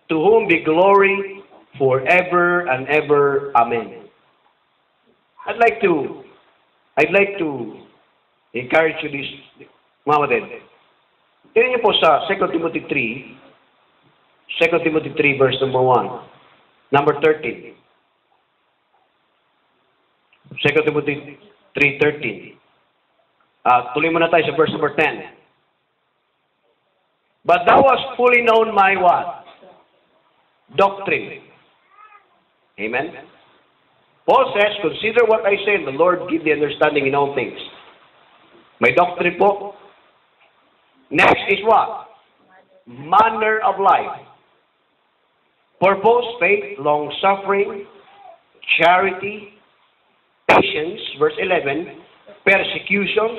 to whom be glory forever and ever. Amen. I'd like to encourage you this, mga kapatid. Tingnan niyo po sa 2 Timothy 3, 2 Timothy 3 verse number 1, number 13. 2 Timothy 3:13. Tuloy muna tayo sa verse number 10. But thou hast fully known my what? Doctrine. Amen? Paul says, consider what I say, and the Lord give the understanding in all things. May doctrine po. Next is what? Manner of life. Purpose, faith, long-suffering, charity, patience, verse 11, persecutions,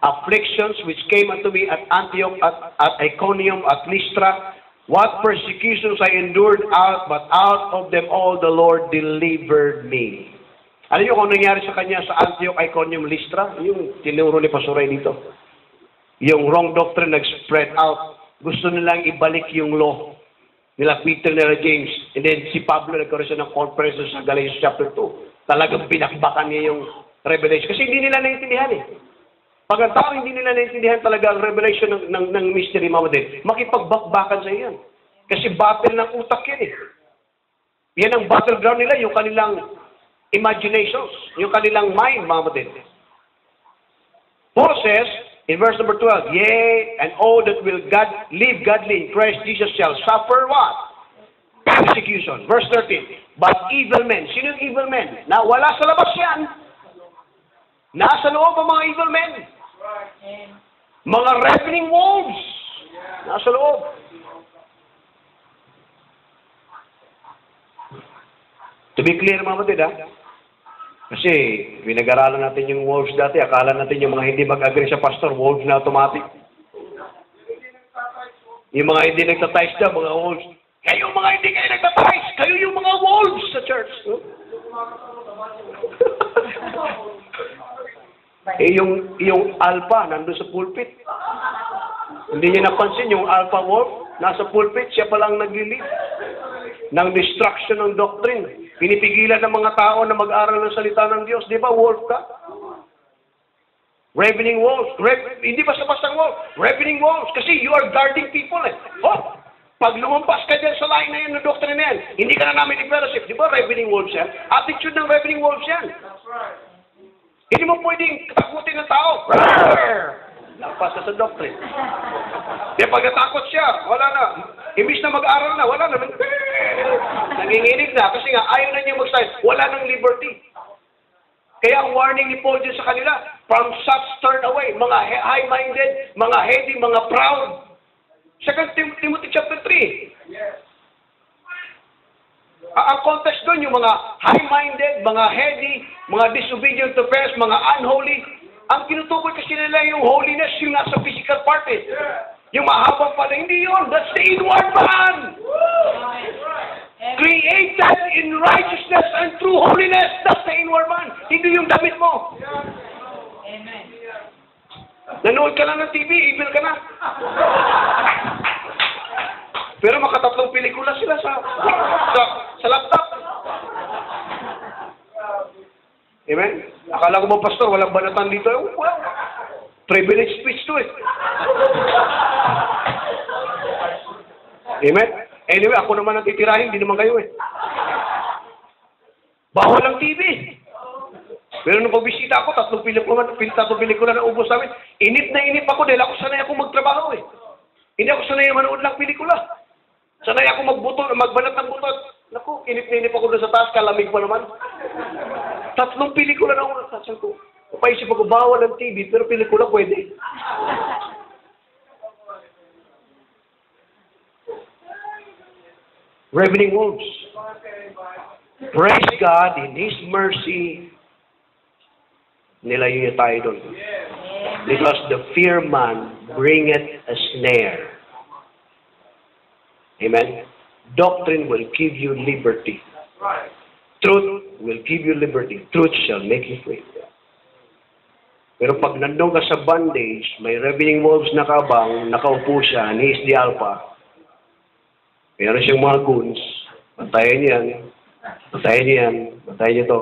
afflictions which came unto me at Antioch, at Iconium, at Lystra. What persecutions I endured but out of them all the Lord delivered me. Alam niyo kung nangyari sa kanya sa Antioch, Iconium, Lystra? Yung tinuro ni Pastor Ray dito. Yung wrong doctrine nag-spread out. Gusto nilang ibalik yung law nila Peter, nila James. And then si Pablo nagkaroon siya ng conference sa Galatians chapter 2. Talagang binakbakan niya yung revelation. Kasi hindi nila naintindihan eh. Pag ang tao hindi nila naintindihan talaga ang revelation ng mystery, mama din, makipagbakbakan sa iyan. Kasi battle ng utak yan eh. Yan ang battleground nila, yung kanilang imaginations, yung kanilang mind, mama din. Paul says, in verse number 12, yea, and all that will live godly in Christ Jesus shall suffer what? Persecution. Verse 13, but evil men. Sino yung evil men? Na wala sa labas yan. Nasa loob ang mga evil men. Mga ravening wolves. Nasa loob. To be clear, mga kapatid, ha? Kasi, pinag-aralan natin yung wolves dati. Akala natin yung mga hindi mag-agree sa pastor, wolves na automatic. Yung mga hindi nagtatice na, mga wolves. Kayo mga hindi kayo nagtatice! Kayo yung mga wolves sa church. Yung alpha, nandun sa pulpit. Hindi niya napansin, yung alpha wolf, nasa pulpit, siya palang nag-lead ng destruction ng doctrine. Pinipigilan ng mga tao na mag-aral ng salita ng Diyos. Di ba, wolf ka? Ravening wolves. Hindi basta-bastang wolf. Ravening wolves. Kasi you are guarding people eh. Oh, pag lumampas ka dyan sa line na yan, ng doctrine na yan, hindi ka na namin i-fellowship. Di ba, ravening wolves yan? Attitude ng ravening wolves yan. Hindi mo pwedeng takutin ng tao. Lampas na sa doctrine. Kaya pag natakot siya, wala na. Imbis na mag-aral na, wala na. Nanginginig na kasi nga ayaw na niya mag-start. Wala nang liberty. Kaya ang warning ni Paul din sa kanila, from such turn away, mga high-minded, mga heady, mga proud. 2 Timothy chapter 3. Ang context doon, yung mga high-minded, mga heady, mga disobedient to parents, mga unholy. Ang tinutukoy kasi nila yung holiness, yung nasa physical part eh. Yung mahabang pala, hindi yun. That's the inward man. Created in righteousness and true holiness. That's the inward man. Hindi yung damit mo. Amen. Nanood ka lang ng TV, evil ka na. Pero makatatlong pelikula sila sa laptop. Amen? Akala ko ba, pastor, walang banatan dito? Well, privilege speech to eh. Amen? Anyway, ako naman ang titirahin, hindi naman kayo eh. Bawal ang TV. Pero nung pagbisita ako, tatlong pelikula na ubos namin. Inip na inip ako dahil ako sanay ako magtrabaho eh. Hindi ako sanay manood ng pelikula. Sanay ako magbanat ng butot. Naku, inip na inip ako doon sa taas, kalamig pa naman. Tatlong pelikula na ako nakasal ko. Paisip ako, bawal ang TV, pero pelikula pwede. Ravening wolves. Praise God in His mercy. Nilayo niya tayo doon. Because the fear man bringeth a snare. Amen? Doctrine will give you liberty. Truth will give you liberty. Truth shall make you free. Pero pag nandun ka sa bondage, may ravening wolves na kabang, nakaupo siya, and he is the alpha. Meron siyang mga goons. Bantayan niyo yan. Bantayan niyo yan. Bantayan niyo to.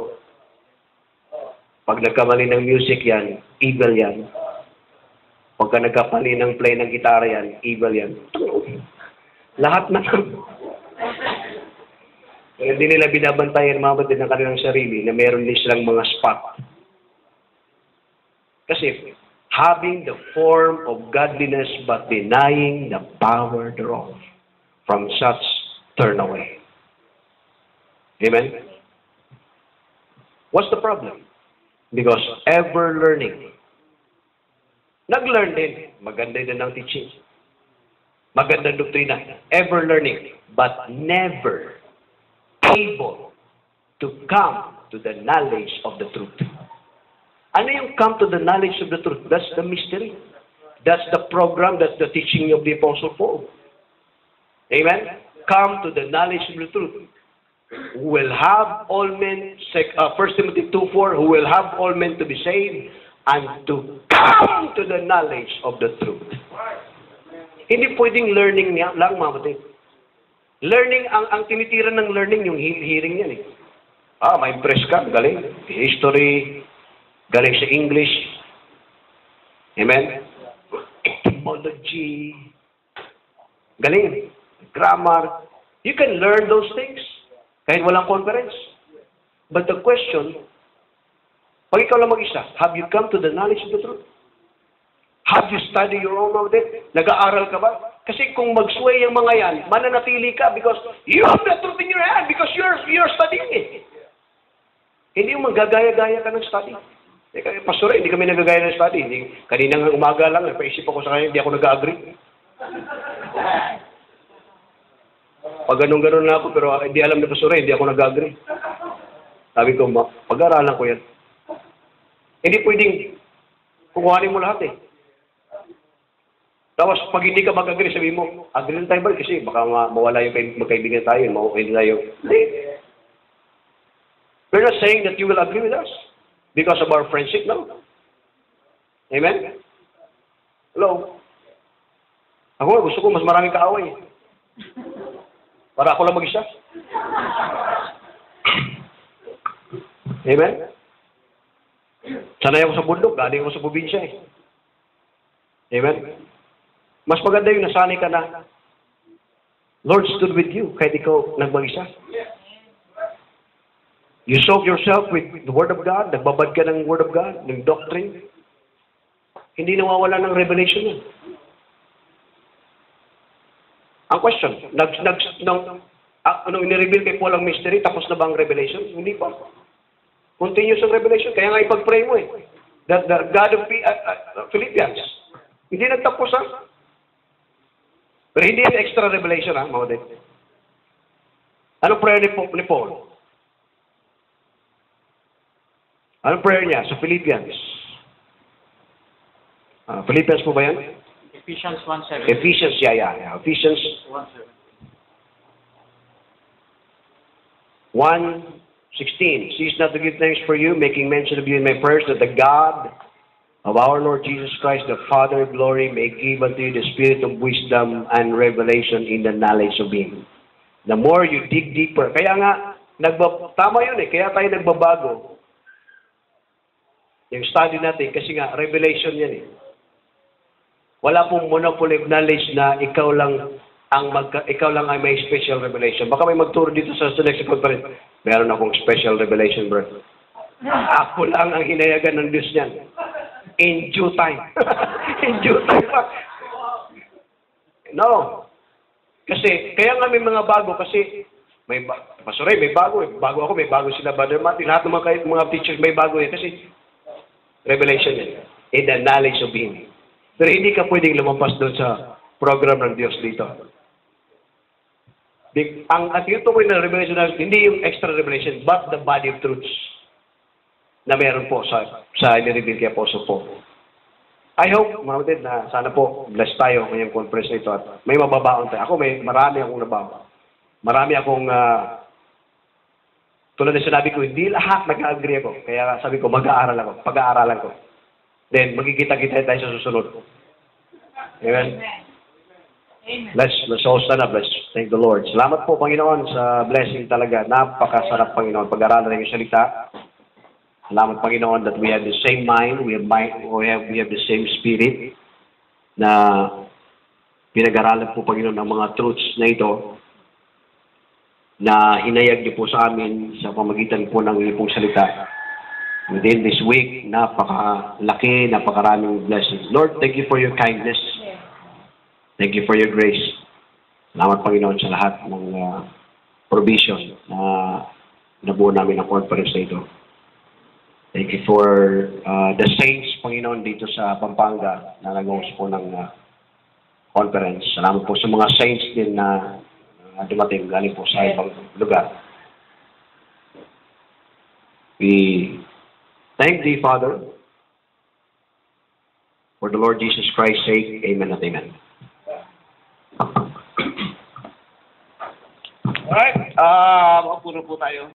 Pag nagkamali ng music yan, evil yan. Pagka nagkamali ng play ng gitara yan, evil yan. Lahat na. Hindi nila binabantayan mga batid ng kanilang sarili na meron din silang mga spot. Kasi, having the form of godliness but denying the power thereof, from such turn away. Amen? What's the problem? Because ever learning. Nag-learn din. Maganda din ang teaching. Magandang doktrina. Ever learning. But never able to come to the knowledge of the truth. Ano yung come to the knowledge of the truth? That's the mystery. That's the program, that's the teaching of the Apostle Paul. Amen? Come to the knowledge of the truth. Who will have all men, 1 Timothy 2:4, who will have all men to be saved and to come to the knowledge of the truth. Hindi pwedeng learning niya lang, mga batid. Learning, ang tinitira ng learning, yung hearing yan eh. May impress ka, galing. History, galing sa English. Amen? Etymology, galing. Grammar. You can learn those things kahit walang conference. But the question, pag ikaw lang mag-isa, have you come to the knowledge of the truth? Have you studied your own of it? Nag-aaral ka ba? Kasi kung mag-sway ang mga yan, mananatili ka because you have the truth in your hand because you're studying it. Hindi yung magagaya-gaya ka ng study. Pastor, hindi kami nagagaya ng study. Kaninang umaga lang, paisip ako sa kanya, hindi ako nag-agree. Pag ganun-ganun na ako, pero hindi alam na Pastor, hindi ako nag-agree. Sabi ko, pag-aralan ko yan. Hindi pwedeng kukuhanin mo lahat eh. Tapos, pag hindi ka mag-agree, sabi mo, agree na tayo ba? Kasi baka mawala yung magkaibigan tayo, mawala tayo. Hindi. We're not saying that you will agree with us because of our friendship, no? Amen? Hello? Ako, gusto ko mas maraming kaaway. Para ako lang mag-isa. Amen? Sanay ako sa bundok, galing ako sa probinsya eh. Amen? Mas maganda yung nasanay ka na, Lord stood with you, kahit ikaw nagmag-isa. You soak yourself with the Word of God, nagbabad ka ng Word of God, ng doctrine. Hindi nawawala ng revelation yan. Ang question, nung inireveal kay Paul ang mystery, tapos na ba ang revelation? Hindi pa. Continuous ang revelation, kaya nga ipag-pray mo eh. That the God of Philippians. Hindi nagtapos ha. Pero hindi yan extra revelation ha, mga din. Anong prayer ni Paul? Anong prayer niya sa Philippians? Philippians po ba yan? Ephesians 1:7. Ephesians, yeah. Ephesians 1:7. 1:16. Cease not to give thanks for you, making mention of you in my prayers, that the God of our Lord Jesus Christ, the Father of glory, may give unto you the spirit of wisdom and revelation in the knowledge of Him. The more you dig deeper. Kaya nga, tama yun eh. Kaya tayo nagbabago. Yung study natin, kasi nga, revelation yan eh. Wala pong monopoly of knowledge na ikaw lang ay may special revelation. Baka may magturo dito sa next conference. Meron akong special revelation, bro. Ako lang ang hinayagan ng Diyos niyan. In due time. In due time pa. No. Kasi, kaya nga may mga bago, kasi Pastor Ray, may bago eh. Bago ako, may bago sila, Brother Martin. Lahat ng mga teachers may bago eh. Kasi, revelation yan. In the knowledge of Him. Pero hindi ka pwedeng lumampas doon sa program ng Diyos dito. Ang tinutukoy ng revelation, hindi yung extra revelation, but the body of truths na meron po sa ni-reveal kay Apostle Paul. I hope, mga kapatid, na sana po bless tayo ngayong conference na ito at may mababaon tayo. Ako, marami akong nababaon. Marami akong, tulad na sinabi ko, hindi lahat nag-agree ako. Kaya sabi ko, mag-aaral ako, pag-aaralan ko. Then, magkikita-kita tayo sa susunod. Amen? Amen. Let's all stand up. Let's thank the Lord. Salamat po, Panginoon, sa blessing talaga. Napakasarap, Panginoon. Pag-aralan ng iyong salita. Salamat, Panginoon, that we have the same mind. We have the same spirit na pinag-aralan po, Panginoon, ang mga truths na ito na hinayag niyo po sa amin sa pamagitan po ng iyong pong salita. Within this week, napakalaki, napakaraming blessings. Lord, thank you for your kindness. Thank you for your grace. Salamat, Panginoon, sa lahat ng provision na nabuo namin ang conference na ito. Thank you for the saints, Panginoon, dito sa Pampanga na nag-host po ng conference. Salamat po sa mga saints din na dumating galing po sa ibang lugar. We thank thee, Father, for the Lord Jesus Christ's sake. Amen at amen. Alright, mapuno po tayo.